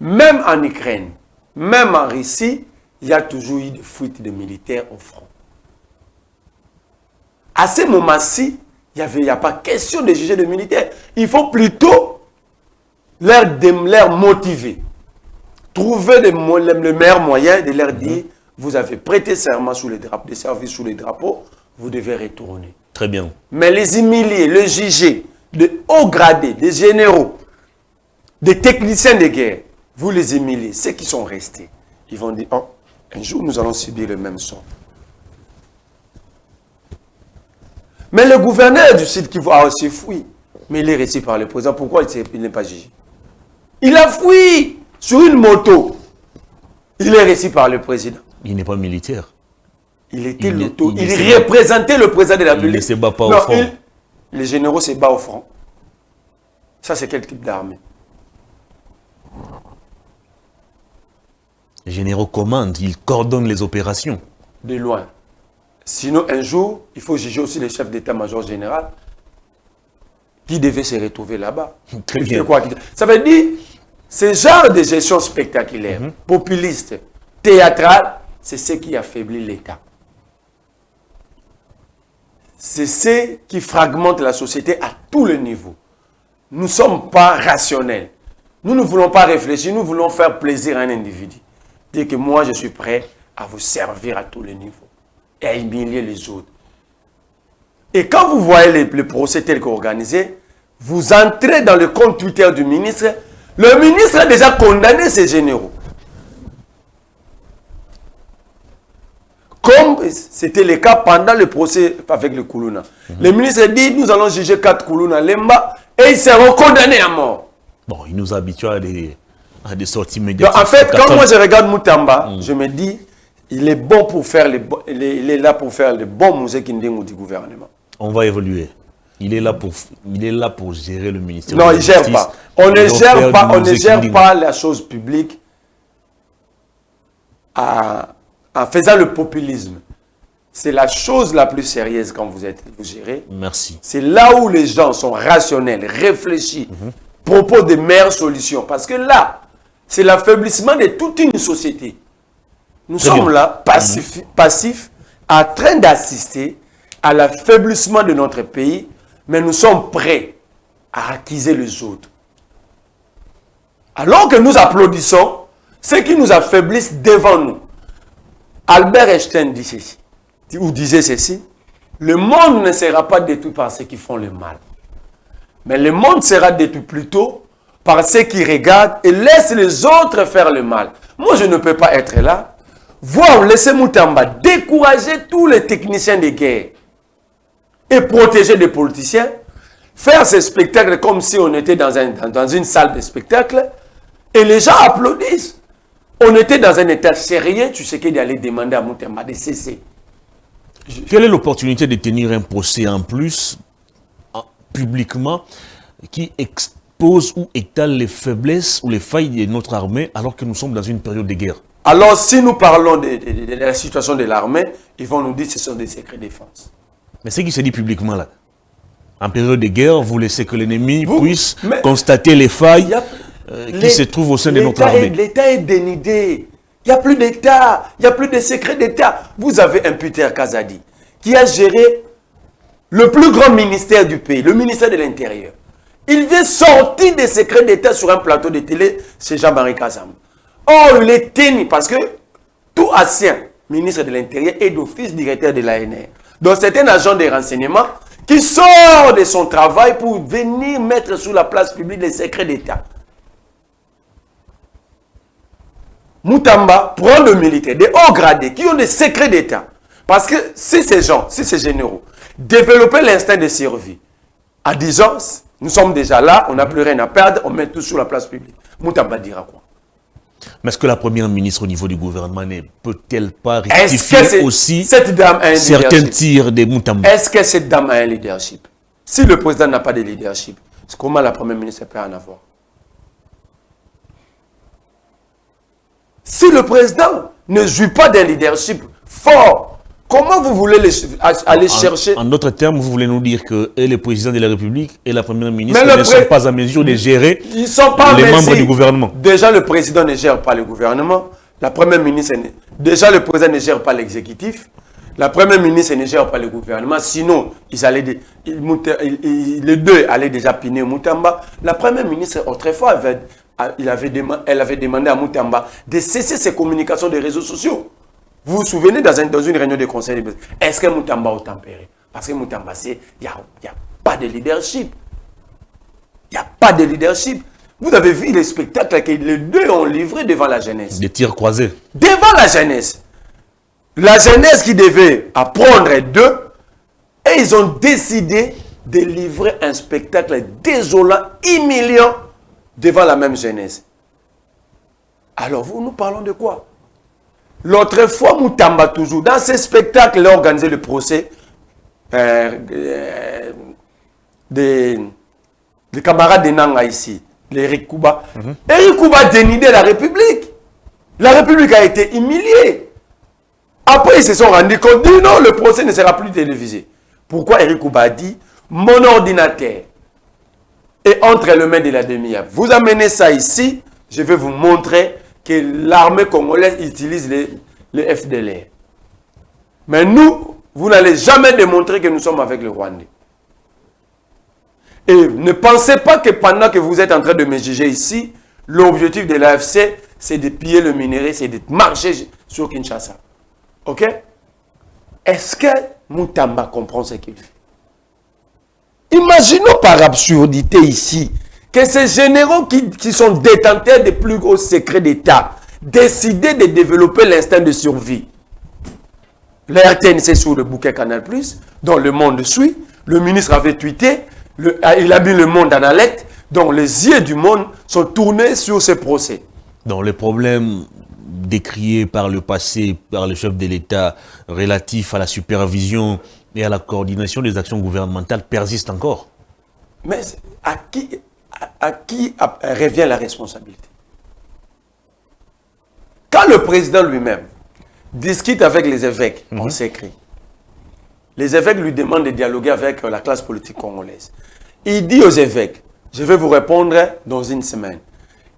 S2: Même en Ukraine, même en Russie, il y a toujours eu des fuites de militaires au front. À ce moment-ci, il n'y a pas question de juger des militaires. Il faut plutôt leur motiver. Trouver le meilleur moyen de leur dire, vous avez prêté serment sous les drapeaux, des services sous les drapeaux, vous devez retourner.
S1: Très bien.
S2: Mais les humilier, les juger, de hauts gradés, des généraux, des techniciens de guerre, vous les humiliez, ceux qui sont restés, ils vont dire, oh, un jour nous allons subir le même sort. Mais le gouverneur du Sud Kivu a aussi fui. Mais il est reçu par le président. Pourquoi il n'est pas jugé? Il a fui sur une moto. Il est reçu par le président.
S1: Il n'est pas militaire.
S2: Il représentait le président de la République.
S1: Il ne se bat pas au front.
S2: Les généraux se battent au front. Ça, c'est quel type d'armée?
S1: Les généraux commandent, ils coordonnent les opérations.
S2: De loin. Sinon, un jour, il faut juger aussi les chefs d'état-major général qui devait se retrouver là-bas.
S1: Très bien.
S2: Ça veut dire, ce genre de gestion spectaculaire, populiste, théâtrale, c'est ce qui affaiblit l'État. C'est ce qui fragmente la société à tous les niveaux. Nous ne sommes pas rationnels. Nous ne voulons pas réfléchir, nous voulons faire plaisir à un individu. Dire que moi, je suis prêt à vous servir à tous les niveaux et à humilier les autres. Et quand vous voyez le procès tel qu'organisé, vous entrez dans le compte Twitter du ministre. Le ministre a déjà condamné ces généraux. Comme c'était le cas pendant le procès avec le Koulouna. Le ministre dit, nous allons juger 4 Koulouna Lemba et ils seront condamnés à mort.
S1: Bon, il nous habitue à des sorties médiatiques.
S2: Donc, en fait, quand moi je regarde Moutamba, je me dis, il est bon pour faire il est là pour faire le bon musée du gouvernement.
S1: On va évoluer. Il est là pour gérer le ministère.
S2: Non, il ne gère pas. On ne gère pas la chose publique en faisant le populisme. C'est la chose la plus sérieuse quand vous gérez.
S1: Merci.
S2: C'est là où les gens sont rationnels, réfléchis, proposent des meilleures solutions. Parce que là, c'est l'affaiblissement de toute une société. Nous sommes là, passifs, en train d'assister à l'affaiblissement de notre pays, mais nous sommes prêts à accuser les autres. Alors que nous applaudissons ceux qui nous affaiblissent devant nous. Albert Einstein dit ceci, ou disait ceci, le monde ne sera pas détruit par ceux qui font le mal. Mais le monde sera détruit plutôt par ceux qui regardent et laissent les autres faire le mal. Moi, je ne peux pas être là, voir laisser Moutamba décourager tous les techniciens de guerre et protéger des politiciens, faire ces spectacles comme si on était dans une salle de spectacle, et les gens applaudissent. On était dans un état sérieux, tu sais qu'il allait demander à Moutamba de cesser.
S1: Quelle est l'opportunité de tenir un procès en plus, publiquement, qui expose ou étale les faiblesses ou les failles de notre armée alors que nous sommes dans une période de guerre?
S2: Alors, si nous parlons de la situation de l'armée, ils vont nous dire que ce sont des secrets de défense.
S1: Mais ce qui se dit publiquement là, en période de guerre, vous laissez que l'ennemi puisse constater les failles qui se trouvent au sein de notre armée.
S2: L'État est dénudé. Il n'y a plus d'État. Il n'y a plus de secret d'État. Vous avez un Peter Kazadi qui a géré le plus grand ministère du pays, le ministère de l'Intérieur. Il vient sortir des secrets d'État sur un plateau de télé, c'est Jean-Marie Kazam. Oh, il est tenu parce que tout ancien ministre de l'Intérieur est d'office directeur de l'ANR. Donc c'est un agent de renseignement qui sort de son travail pour venir mettre sur la place publique les secrets d'État. Moutamba prend le militaire, des hauts gradés qui ont des secrets d'État. Parce que si ces gens, si ces généraux développaient l'instinct de survie, à 10 ans, nous sommes déjà là, on n'a plus rien à perdre, on met tout sur la place publique. Moutamba dira quoi?
S1: Mais est-ce que la première ministre au niveau du gouvernement ne peut-elle pas rectifier aussi certains tirs de Moutamba?
S2: Est-ce que cette dame a un leadership? Si le président n'a pas de leadership, comment la première ministre peut en avoir? Si le président ne jouit pas d'un leadership fort, comment vous voulez aller chercher?
S1: En d'autres termes, vous voulez nous dire que le président de la République et la première ministre ne sont pas en mesure de gérer les membres du gouvernement.
S2: Déjà, le président ne gère pas le gouvernement. La première ministre, déjà le président ne gère pas l'exécutif. La première ministre ne gère pas le gouvernement. Sinon, les deux allaient déjà piner Moutamba. La première ministre, autrefois, elle avait demandé à Moutamba de cesser ses communications des réseaux sociaux. Vous vous souvenez dans une réunion de conseil de président, est-ce que Moutamba a tempéré? Parce que Moutamba, il n'y a pas de leadership. Il n'y a pas de leadership. Vous avez vu les spectacles que les deux ont livrés devant la jeunesse.
S1: Des tirs croisés.
S2: Devant la jeunesse. La jeunesse qui devait apprendre d'eux, et ils ont décidé de livrer un spectacle désolant, humiliant, devant la même jeunesse. Alors, nous parlons de quoi? L'autre fois, Moutamba, toujours, dans ces spectacles, il a organisé le procès des camarades de Nanga ici, Eric Kouba. Eric Kouba a dénudé la République. La République a été humiliée. Après, ils se sont rendus compte, dit non, le procès ne sera plus télévisé. Pourquoi Eric Kouba a dit, mon ordinateur est entre les mains de la DEMIA. Vous amenez ça ici, je vais vous montrer que l'armée congolaise utilise les FDLR. Mais nous, vous n'allez jamais démontrer que nous sommes avec le Rwandais. Et ne pensez pas que pendant que vous êtes en train de me juger ici, l'objectif de l'AFC, c'est de piller le minerai, c'est de marcher sur Kinshasa. Ok? Est-ce que Moutamba comprend ce qu'il fait? Imaginons par absurdité ici que ces généraux qui sont détenteurs des plus gros secrets d'État décidaient de développer l'instinct de survie. Le RTNC sur le bouquet Canal+, dont le monde suit, le ministre avait tweeté, il a mis le monde en alerte, dont les yeux du monde sont tournés sur ce procès.
S1: Donc les problèmes décriés par le passé, par le chef de l'État, relatifs à la supervision et à la coordination des actions gouvernementales persistent encore.
S2: Mais à qui revient la responsabilité? Quand le président lui-même discute avec les évêques en secret, les évêques lui demandent de dialoguer avec la classe politique congolaise. Il dit aux évêques, je vais vous répondre dans une semaine.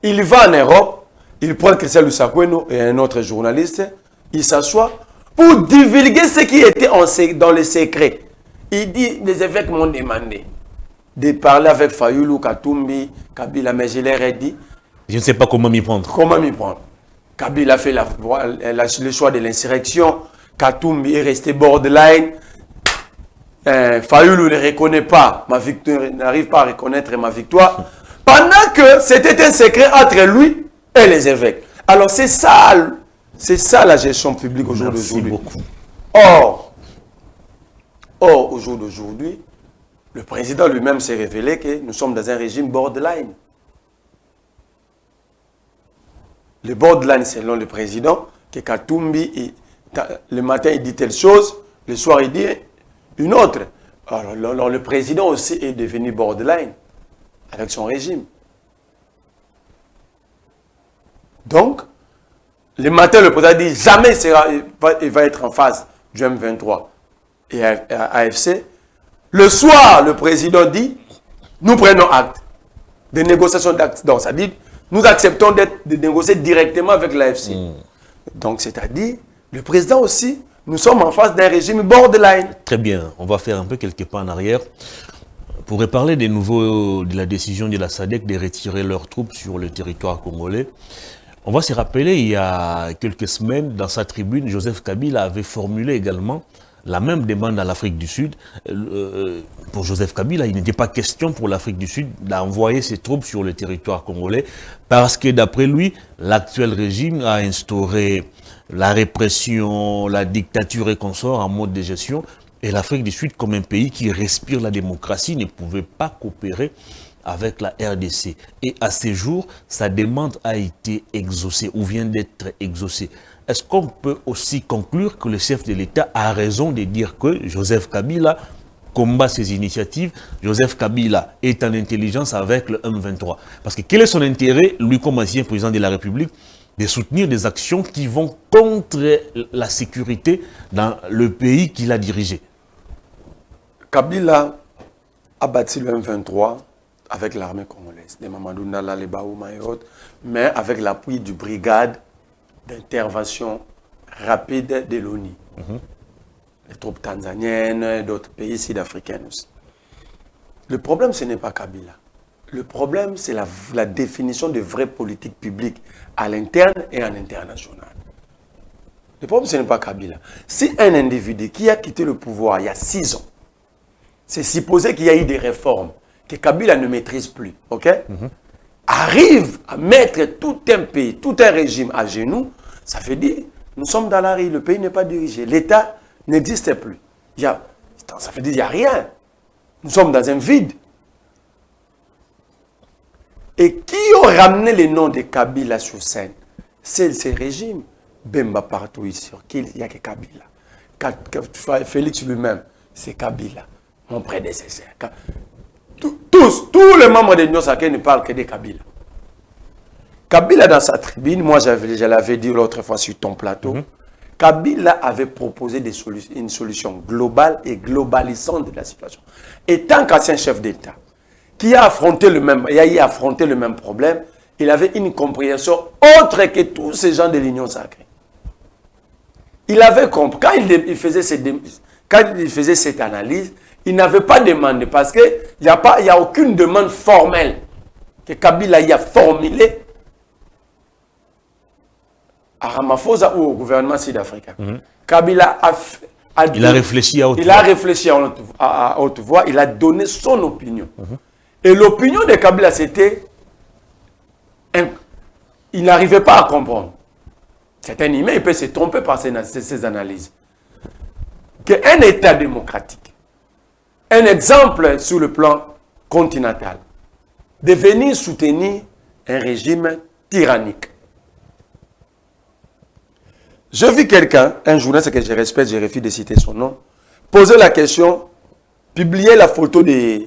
S2: Il va en Europe, il prend Christian Lusakweno et un autre journaliste, il s'assoit pour divulguer ce qui était dans les secrets. Il dit, les évêques m'ont demandé de parler avec Fayoulou, Katumbi, Kabila, mais je leur ai dit,
S1: je ne sais pas comment m'y prendre.
S2: Comment m'y prendre? Kabila a fait le choix de l'insurrection, Katumbi est resté borderline, Fayoulou ne reconnaît pas ma victoire, n'arrive pas à reconnaître ma victoire, pendant que c'était un secret entre lui et les évêques. Alors c'est ça la gestion publique au jour d'aujourd'hui. Or, au jour d'aujourd'hui, le président lui-même s'est révélé que nous sommes dans un régime borderline. Le borderline, selon le président, que Katumbi, le matin il dit telle chose, le soir il dit une autre. Alors le président aussi est devenu borderline avec son régime. Donc, le matin, le président dit jamais il va être en face du M23 et AFC. Le soir, le président dit nous prenons acte des négociations d'acte. Donc, ça dit nous acceptons de négocier directement avec l'AFC. Donc, c'est-à-dire, le président aussi, nous sommes en face d'un régime borderline.
S1: Très bien, on va faire un peu quelques pas en arrière. Pour parler de la décision de la SADC de retirer leurs troupes sur le territoire congolais, on va se rappeler, il y a quelques semaines, dans sa tribune, Joseph Kabila avait formulé également la même demande à l'Afrique du Sud. Pour Joseph Kabila, il n'était pas question pour l'Afrique du Sud d'envoyer ses troupes sur le territoire congolais parce que d'après lui, l'actuel régime a instauré la répression, la dictature et consorts en mode de gestion. Et l'Afrique du Sud, comme un pays qui respire la démocratie, ne pouvait pas coopérer avec la RDC. Et à ce jour, sa demande a été exaucée ou vient d'être exaucée. Est-ce qu'on peut aussi conclure que le chef de l'État a raison de dire que Joseph Kabila combat ses initiatives, Joseph Kabila est en intelligence avec le M23? Parce que quel est son intérêt, lui comme ancien président de la République, de soutenir des actions qui vont contre la sécurité dans le pays qu'il a dirigé?
S2: Kabila a bâti le M23 avec l'armée congolaise, de Mamadou Nala, les Baouma et autres, mais avec l'appui du brigade d'intervention rapide de l'ONU. Les troupes tanzaniennes et d'autres pays sud-africains aussi. Le problème, ce n'est pas Kabila. Le problème, c'est la définition de vraies politiques publiques à l'interne et à l'international. Le problème, ce n'est pas Kabila. Si un individu qui a quitté le pouvoir il y a 6 ans, c'est supposé qu'il y a eu des réformes que Kabila ne maîtrise plus, ok? Arrive à mettre tout un pays, tout un régime à genoux, ça veut dire, nous sommes dans la rue, le pays n'est pas dirigé, l'État n'existe plus. Ça veut dire qu'il n'y a rien. Nous sommes dans un vide. Et qui ont ramené les noms de Kabila sur scène? C'est ce régime. Bemba partout ici, il n'y a que Kabila. Félix lui-même, c'est Kabila, mon prédécesseur. Tous les membres de l'Union sacrée ne parlent que de Kabila. Kabila, dans sa tribune, moi je l'avais dit l'autre fois sur ton plateau, Kabila avait proposé une solution globale et globalisante de la situation. Et tant qu'ancien chef d'État, qui a affronté le même, problème, il avait une compréhension autre que tous ces gens de l'Union sacrée. Il avait compris, quand il faisait cette analyse, il n'avait pas demandé, parce qu'il n'y a aucune demande formelle que Kabila y a formulée à Ramaphosa ou au gouvernement sud-africain. Kabila il a réfléchi à haute voix, il a donné son opinion. Et l'opinion de Kabila, c'était... Il n'arrivait pas à comprendre. C'est un humain, il peut se tromper par ses analyses. Qu'un État démocratique, un exemple sur le plan continental, de venir soutenir un régime tyrannique. Je vis quelqu'un, un journaliste que je respecte, je refuse de citer son nom, poser la question, publier la photo de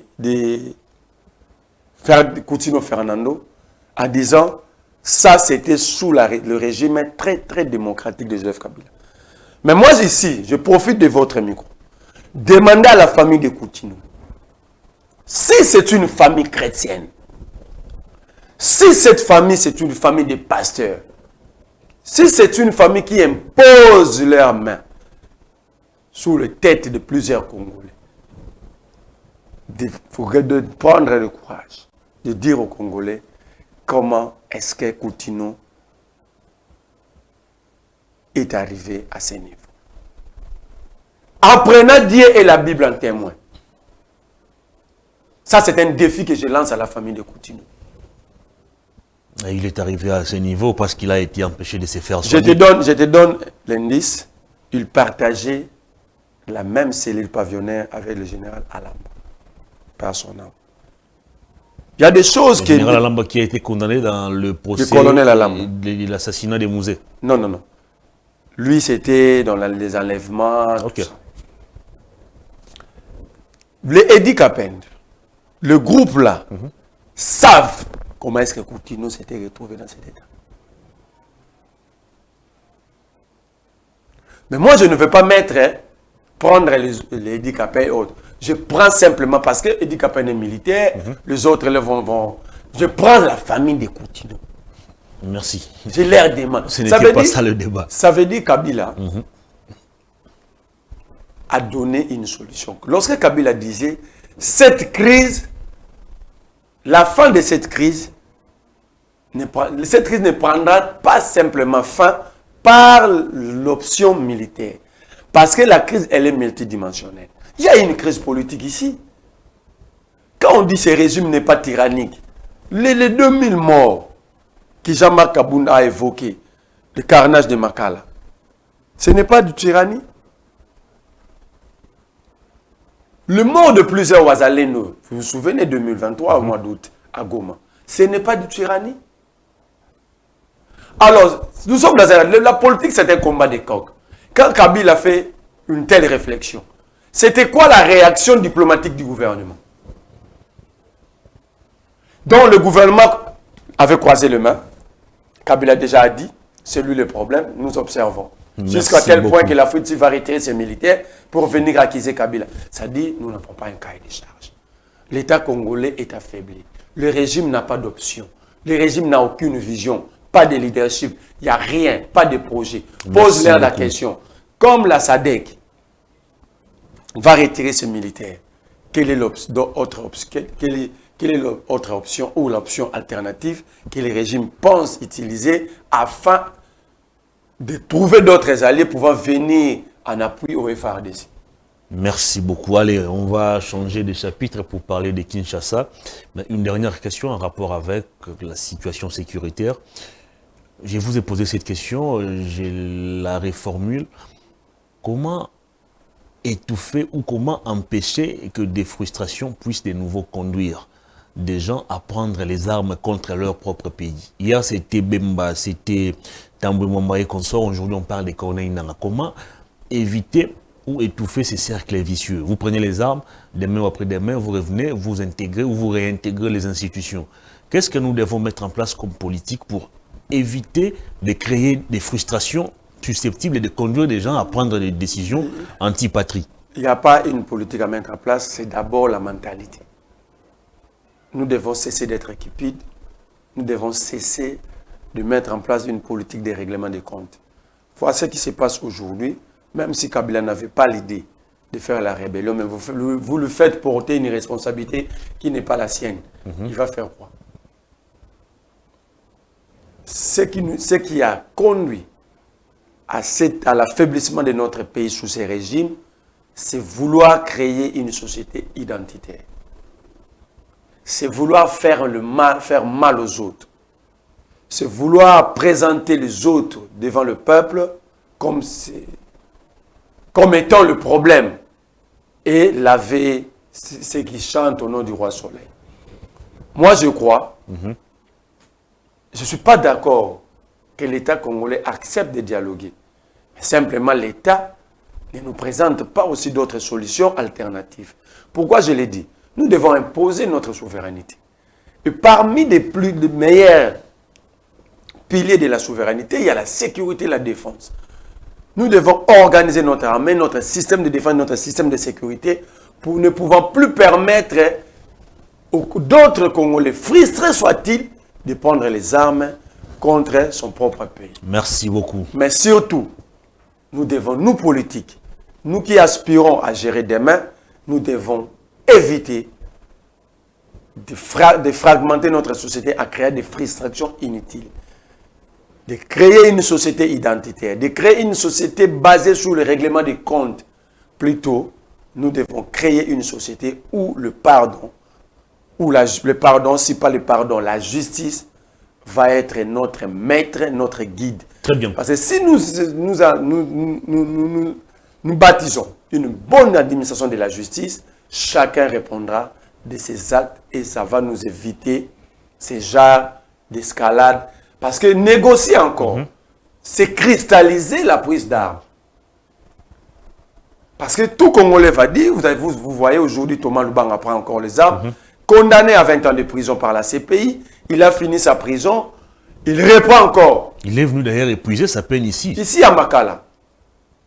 S2: Coutinho Fernando en disant ça c'était sous le régime très très démocratique de Joseph Kabila. Mais moi ici, je profite de votre micro. Demandez à la famille de Coutinho, si c'est une famille chrétienne, si cette famille c'est une famille de pasteurs, si c'est une famille qui impose leurs mains sous les têtes de plusieurs Congolais, il faut prendre le courage de dire aux Congolais comment est-ce que Coutinho est arrivé à ce niveau. En prenant Dieu et la Bible en témoin. Ça, c'est un défi que je lance à la famille de Coutinho.
S1: Et il est arrivé à ce niveau parce qu'il a été empêché de se faire
S2: soigner. Je te donne l'indice. Il partageait la même cellule pavillonnaire avec le général Alamba. Par son âme. Il y a des choses
S1: le général Alamba qui a été condamné dans le procès de l'assassinat des musées.
S2: Non, non, non. Lui, c'était dans les enlèvements.
S1: Okay.
S2: Les Edi Kapend, le groupe là, savent comment est-ce que Coutinho s'était retrouvé dans cet état. Mais moi, je ne veux pas prendre les Edi Kapend et autres. Je prends simplement parce que Edi Kapend est militaire, les autres vont. Je prends la famille de Coutinho.
S1: Merci.
S2: Je leur demande.
S1: Ce n'était pas ça le débat.
S2: Ça veut dire que Kabila a donné une solution. Lorsque Kabila disait, cette crise, la fin de cette crise ne prendra pas simplement fin par l'option militaire. Parce que la crise, elle est multidimensionnelle. Il y a une crise politique ici. Quand on dit que ce régime n'est pas tyrannique, les 2000 morts que Jean-Marc Kabounda a évoqué, le carnage de Makala, ce n'est pas du tyrannie. Le mort de plusieurs Ouazaleno, vous vous souvenez, 2023 au mois d'août, à Goma, ce n'est pas du tyrannie. Alors, nous sommes dans la politique, c'est un combat de coq. Quand Kabila a fait une telle réflexion, c'était quoi la réaction diplomatique du gouvernement? Donc le gouvernement avait croisé les mains. Kabila déjà a dit, c'est lui le problème, nous observons. Jusqu'à tel point que l'Afrique va retirer ses militaires pour venir accuser Kabila. Ça dit, nous n'avons pas un cahier de charge. L'État congolais est affaibli. Le régime n'a pas d'option. Le régime n'a aucune vision, pas de leadership. Il n'y a rien, pas de projet. Pose-leur la question. Comme la SADC va retirer ses militaires, quelle est l'autre option ou l'option alternative que les régimes pensent utiliser afin de trouver d'autres alliés pouvant venir en appui au FARDC?
S1: Merci beaucoup. Allez, on va changer de chapitre pour parler de Kinshasa. Mais une dernière question en rapport avec la situation sécuritaire. Je vous ai posé cette question, je la reformule. Comment étouffer ou comment empêcher que des frustrations puissent de nouveau conduire des gens à prendre les armes contre leur propre pays? Hier, c'était Bemba, c'était Tambwe Mwamba et consorts. Aujourd'hui, on parle des Corneille Nanga. Comment éviter ou étouffer ces cercles vicieux? Vous prenez les armes, demain ou après-demain, vous revenez, vous intégrez ou vous réintégrez les institutions. Qu'est-ce que nous devons mettre en place comme politique pour éviter de créer des frustrations susceptibles de conduire des gens à prendre des décisions anti-patrie?
S2: Il n'y a pas une politique à mettre en place, c'est d'abord la mentalité. nous devons cesser d'être cupides. Nous devons cesser de mettre en place une politique de règlement des comptes. Voilà ce qui se passe aujourd'hui, même si Kabila n'avait pas l'idée de faire la rébellion, mais vous le faites porter une responsabilité qui n'est pas la sienne. Il va faire quoi? Ce qui a conduit à l'affaiblissement de notre pays sous ces régimes, c'est vouloir créer une société identitaire. C'est vouloir faire mal aux autres. C'est vouloir présenter les autres devant le peuple comme étant le problème et laver ceux qui chantent au nom du roi soleil. Moi, je crois, je ne suis pas d'accord que l'État congolais accepte de dialoguer. Simplement, l'État ne nous présente pas aussi d'autres solutions alternatives. Pourquoi je l'ai dit? Nous devons imposer notre souveraineté. Et parmi les meilleurs piliers de la souveraineté, il y a la sécurité et la défense. Nous devons organiser notre armée, notre système de défense, notre système de sécurité pour ne pouvant plus permettre d'autres Congolais, frustrés soient-ils, de prendre les armes contre son propre pays.
S1: Merci beaucoup.
S2: Mais surtout, nous devons, nous politiques, nous qui aspirons à gérer demain, nous devons éviter de fragmenter notre société à créer des frustrations inutiles. De créer une société identitaire, de créer une société basée sur le règlement des comptes. Plutôt, nous devons créer une société où le pardon, si pas le pardon, la justice va être notre maître, notre guide.
S1: Très bien.
S2: Parce que si nous baptisons une bonne administration de la justice, chacun répondra de ses actes et ça va nous éviter ces genres d'escalade. Parce que négocier encore, c'est cristalliser la prise d'armes. Parce que tout Congolais va dire, vous voyez aujourd'hui Thomas Lubanga prend encore les armes, condamné à 20 ans de prison par la CPI, il a fini sa prison, il reprend encore.
S1: Il est venu d'ailleurs épuiser sa peine ici.
S2: Ici à Makala.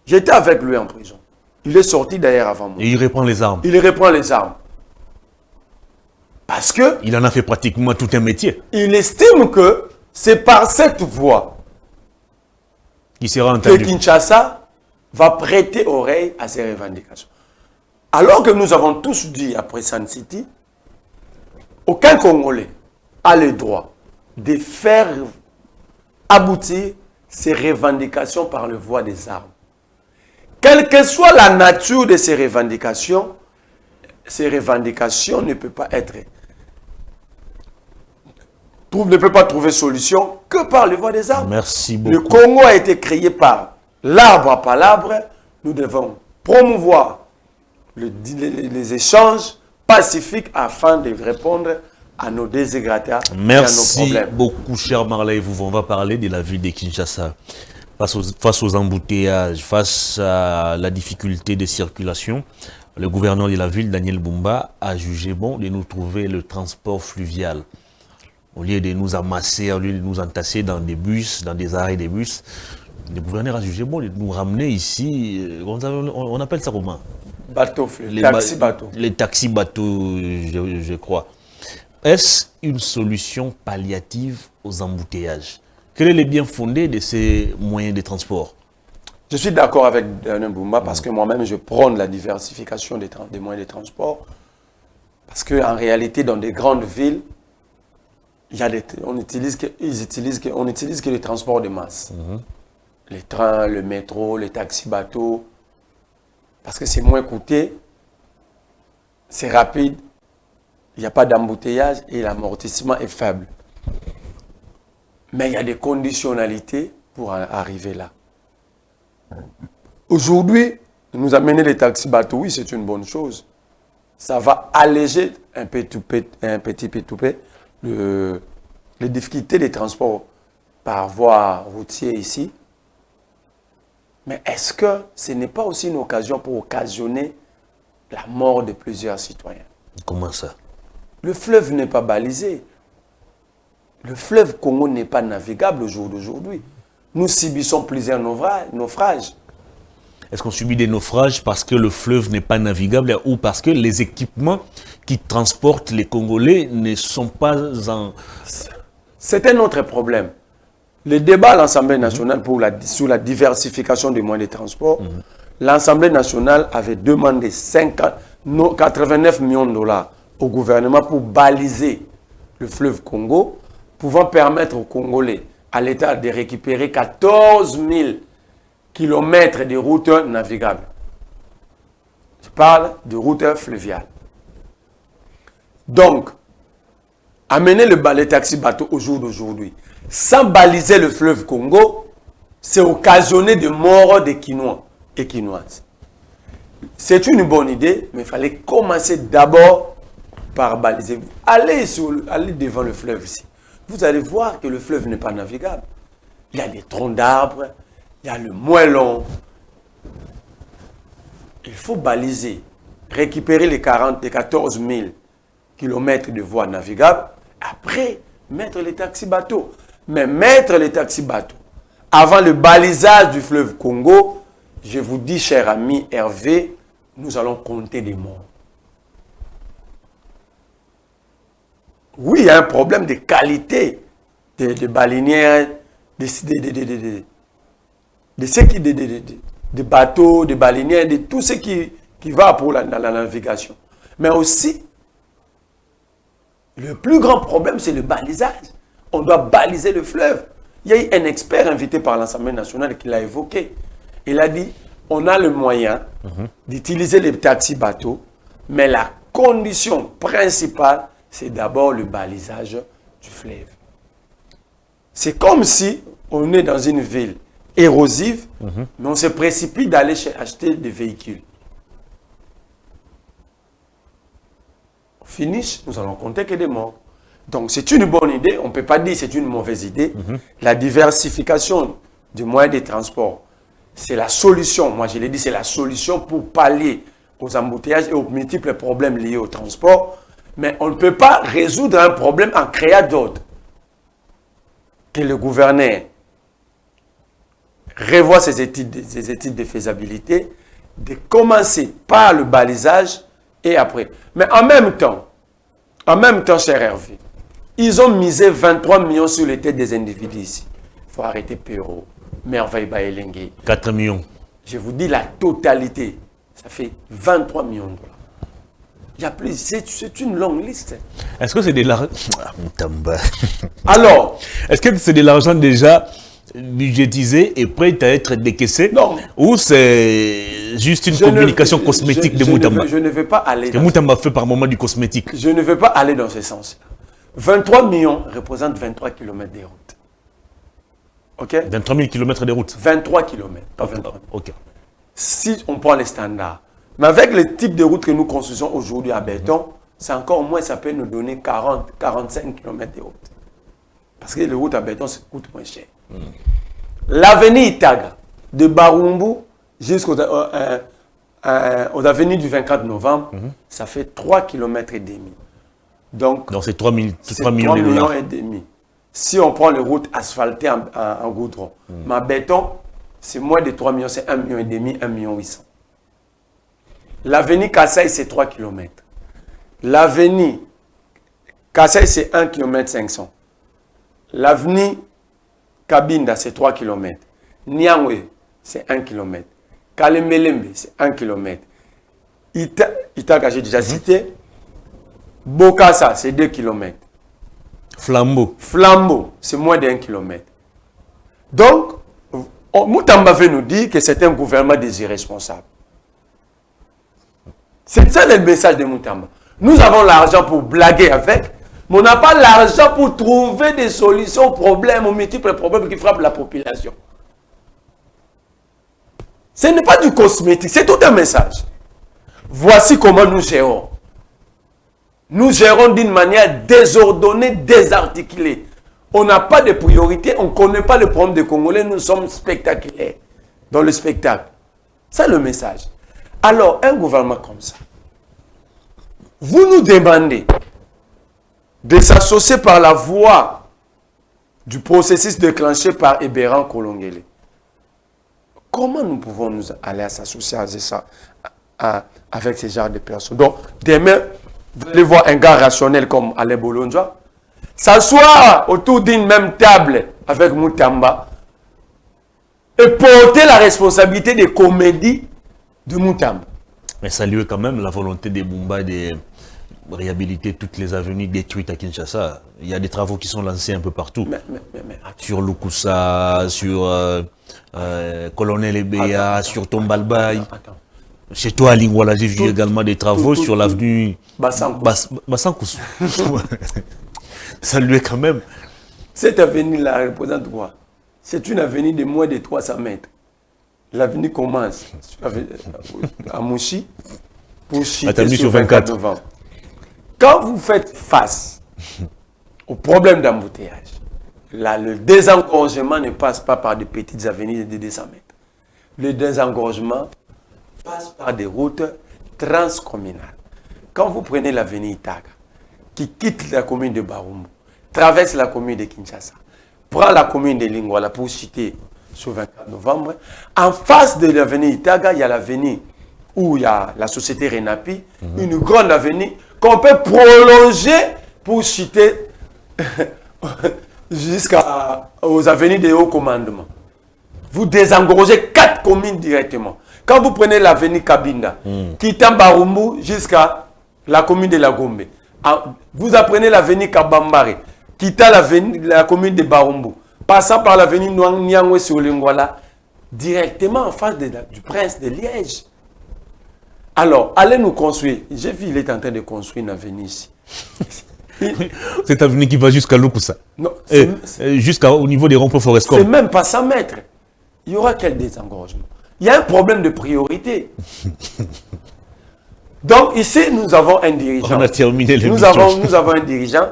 S2: J'étais avec lui en prison. Il est sorti d'ailleurs avant moi.
S1: Et il reprend les armes.
S2: Il reprend les armes. Parce que...
S1: il en a fait pratiquement tout un métier.
S2: Il estime que c'est par cette voie
S1: qui sera entendu.
S2: Que Kinshasa va prêter oreille à ces revendications. Alors que nous avons tous dit après Sun City, aucun Congolais a le droit de faire aboutir ces revendications par le voie des armes. Quelle que soit la nature de ces revendications ne peuvent pas être... ne peut pas trouver solution que par le voie des armes.
S1: Merci beaucoup.
S2: Le Congo a été créé par l'arbre à palabre. Nous devons promouvoir les échanges pacifiques afin de répondre à nos déségratias et à nos problèmes.
S1: Merci beaucoup, cher Marley. On va parler de la ville de Kinshasa. Face aux embouteillages, face à la difficulté de circulation, le gouverneur de la ville, Daniel Bumba, a jugé bon de nous trouver le transport fluvial. Au lieu de nous amasser, au lieu de nous entasser dans des bus, dans des arrêts de bus, le gouverneur a jugé bon de nous ramener ici, on appelle ça comment?
S2: Bateau, les taxis-bateaux.
S1: Les taxis-bateaux, je crois. Est-ce une solution palliative aux embouteillages? Quel est le bien fondé de ces moyens de transport?
S2: Je suis d'accord avec Daniel Bumba parce que moi-même, je prône la diversification des moyens de transport. Parce qu'en réalité, dans des grandes villes, on n'utilise que les transports de masse. Les trains, le métro, les taxis-bateaux. Parce que c'est moins coûteux, c'est rapide, il n'y a pas d'embouteillage et l'amortissement est faible. Mais il y a des conditionnalités pour arriver là. Aujourd'hui, nous amener les taxis-bateaux, oui, c'est une bonne chose. Ça va alléger un petit peu les difficultés des transports par voie routière ici. Mais est-ce que ce n'est pas aussi une occasion pour occasionner la mort de plusieurs citoyens?
S1: Comment ça?
S2: Le fleuve n'est pas balisé. Le fleuve Congo n'est pas navigable au jour d'aujourd'hui. Nous subissons plusieurs naufrages.
S1: Est-ce qu'on subit des naufrages parce que le fleuve n'est pas navigable ou parce que les équipements qui transportent les Congolais ne sont pas en...
S2: C'est un autre problème. Le débat à l'Assemblée nationale sur la diversification des moyens de transport, l'Assemblée nationale avait demandé 89 millions de dollars au gouvernement pour baliser le fleuve Congo, pouvant permettre aux Congolais, à l'État, de récupérer 14 000 kilomètres de routes navigables. Je parle de routes fluviales. Donc, amener les taxis-bateaux au jour d'aujourd'hui, sans baliser le fleuve Congo, c'est occasionner de morts des Quinois et Quinoises. C'est une bonne idée, mais il fallait commencer d'abord par baliser. Allez devant le fleuve ici. Vous allez voir que le fleuve n'est pas navigable. Il y a des troncs d'arbres, il y a le moellon. Il faut baliser, récupérer les 14 000 kilomètres de voies navigables, après mettre les taxis-bateaux. Mais mettre les taxis-bateaux avant le balisage du fleuve Congo, je vous dis, cher ami Hervé, nous allons compter des morts. Oui, il y a un problème de qualité des baleinières, des bateaux, des baleinières, de tout ce qui va pour la navigation. Mais aussi, le plus grand problème, c'est le balisage. On doit baliser le fleuve. Il y a eu un expert invité par l'Assemblée nationale qui l'a évoqué. Il a dit, on a le moyen d'utiliser les taxis-bateaux, mais la condition principale, c'est d'abord le balisage du fleuve. C'est comme si on est dans une ville érosive, mais on se précipite d'aller acheter des véhicules. Au finish, nous allons compter que des morts. Donc c'est une bonne idée, on ne peut pas dire que c'est une mauvaise idée. La diversification du moyen de transport, c'est la solution. Moi je l'ai dit, c'est la solution pour pallier aux embouteillages et aux multiples problèmes liés au transport. Mais on ne peut pas résoudre un problème en créant d'autres. Que le gouverneur revoie ses études de faisabilité, de commencer par le balisage et après. Mais en même temps, cher Hervé, ils ont misé 23 millions sur les têtes des individus ici. Il faut arrêter Péro, Merveille Baelengue.
S1: 4 millions.
S2: Je vous dis la totalité. Ça fait 23 millions de dollars. Il y a plus. C'est une longue liste.
S1: Est-ce que c'est de l'argent...
S2: Alors,
S1: est-ce que c'est de l'argent déjà budgétisé et prêt à être décaissé?
S2: Non.
S1: Ou c'est juste une communication cosmétique de Moutamba?
S2: Je ne vais pas aller.
S1: Parce que Moutamba fait par moment du cosmétique.
S2: Je ne vais pas aller dans ce sens. 23 millions représentent 23 km de route. OK?
S1: 23 000 km de route.
S2: 23 km, pas 23 000.
S1: OK.
S2: Si on prend les standards, mais avec le type de route que nous construisons aujourd'hui à béton, c'est encore moins, ça peut nous donner 40, 45 km de route. Parce que les routes à béton, ça coûte moins cher. L'avenue Itaga, de Barumbu jusqu'aux avenues du 24 novembre, ça fait 3 km et demi. Donc c'est 3 millions et demi. Si on prend les routes asphaltées en goudron, mais béton, c'est moins de 3 millions, c'est 1 million et demi, 1 million 800. L'avenue Kassai, c'est 3 km. L'avenue Kassai, c'est 1 km 500. L'avenue Kabinda, c'est 3 km. Nyangwe, c'est 1 km. Kalemelembe, c'est 1 km. Itaga, j'ai déjà cité. Bokassa, c'est 2 km. Flambeau, c'est moins d'1 km. Donc, Moutamba veut nous dire que c'est un gouvernement des irresponsables. C'est ça le message de Moutamba. Nous avons l'argent pour blaguer avec, mais on n'a pas l'argent pour trouver des solutions aux problèmes, aux multiples problèmes qui frappent la population. Ce n'est pas du cosmétique, c'est tout un message. Voici comment nous gérons. Nous gérons d'une manière désordonnée, désarticulée. On n'a pas de priorité, on ne connaît pas le problème des Congolais, nous sommes spectaculaires dans le spectacle. C'est le message. Alors, un gouvernement comme ça, vous nous demandez de s'associer par la voie du processus déclenché par Ebéran Kolongele. comment nous pouvons nous aller à s'associer à ça, avec ce genre de personnes? Donc, demain, vous allez voir un gars rationnel comme Alain Bolonjoa s'asseoir autour d'une même table avec Moutamba et porter la responsabilité des comédies de Moutamba.
S1: Mais saluer quand même la volonté des Bumba de réhabiliter toutes les avenues détruites à Kinshasa. Il y a des travaux qui sont lancés un peu partout. Sur Lukusa, sur Colonel Ebeya, sur Tombalbaï. Chez toi, à Lingwala, j'ai vu également des travaux sur l'avenue Bassankous. Saluer quand même.
S2: Cette avenue-là représente quoi? C'est une avenue de moins de 300 mètres. L'avenue commence à Mouchi pour chuter sur 24 novembre. Quand vous faites face au problème d'embouteillage, là, le désengorgement ne passe pas par des petites avenues de 200 mètres. Le désengorgement passe par des routes transcommunales. Quand vous prenez l'avenue Itaga, qui quitte la commune de Barumbu, traverse la commune de Kinshasa, prend la commune de Lingwala pour chuter sur 24 novembre, en face de l'avenue Itaga, il y a l'avenue où il y a la société Renapi, une grande avenue qu'on peut prolonger pour chuter jusqu'aux avenues de haut commandement. Vous désengorgez 4 communes directement. Quand vous prenez l'avenue Kabinda, quittant Barumbu jusqu'à la commune de la Gombe, vous apprenez l'avenue Kabambare, quittant la commune de Barumbu, passant par l'avenue Nyangwe sur Lingwala, directement en face du prince de Liège. Alors, allez nous construire. J'ai vu, il est en train de construire une avenue ici.
S1: Cette avenue qui va jusqu'à Lukusa.
S2: Non,
S1: jusqu'au niveau des ronds-points Forescom.
S2: C'est même pas 100 mètres. Il y aura quel désengorgement? Il y a un problème de priorité. Donc ici, nous avons un dirigeant.
S1: On a terminé
S2: nous avons un dirigeant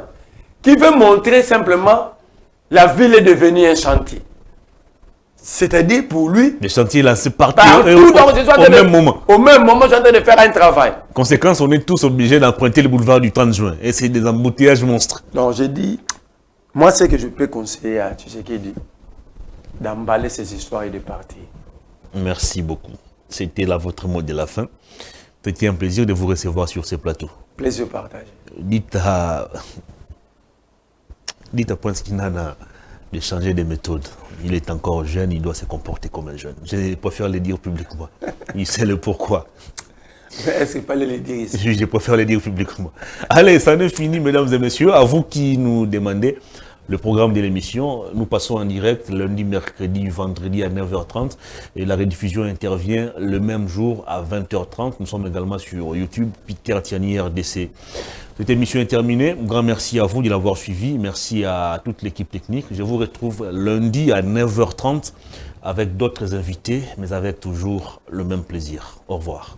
S2: qui veut montrer simplement la ville est devenue un chantier. C'est-à-dire pour lui...
S1: Le chantier là, c'est partout
S2: au même moment. Au même moment, je suis en train de faire un travail.
S1: Conséquence, on est tous obligés d'emprunter le boulevard du 30 juin. Et c'est des embouteillages monstres.
S2: Non, j'ai dit, moi, ce que je peux conseiller à Tshisekedi, d'emballer ces histoires et de partir.
S1: Merci beaucoup. C'était là votre mot de la fin. C'était un plaisir de vous recevoir sur ce plateau.
S2: Plaisir partagé.
S1: Dites à Prince Kinana de changer de méthode. Il est encore jeune, il doit se comporter comme un jeune. Je préfère le dire publiquement. Il sait le pourquoi.
S2: Est-ce qu'il fallait le dire ici?
S1: Je préfère le dire publiquement. Allez, ça n'est fini, mesdames et messieurs. À vous qui nous demandez le programme de l'émission, nous passons en direct lundi, mercredi, vendredi à 9h30 et la rediffusion intervient le même jour à 20h30. Nous sommes également sur YouTube, Peter Tiani RDC. Cette émission est terminée. Un grand merci à vous de l'avoir suivi. Merci à toute l'équipe technique. Je vous retrouve lundi à 9h30 avec d'autres invités, mais avec toujours le même plaisir. Au revoir.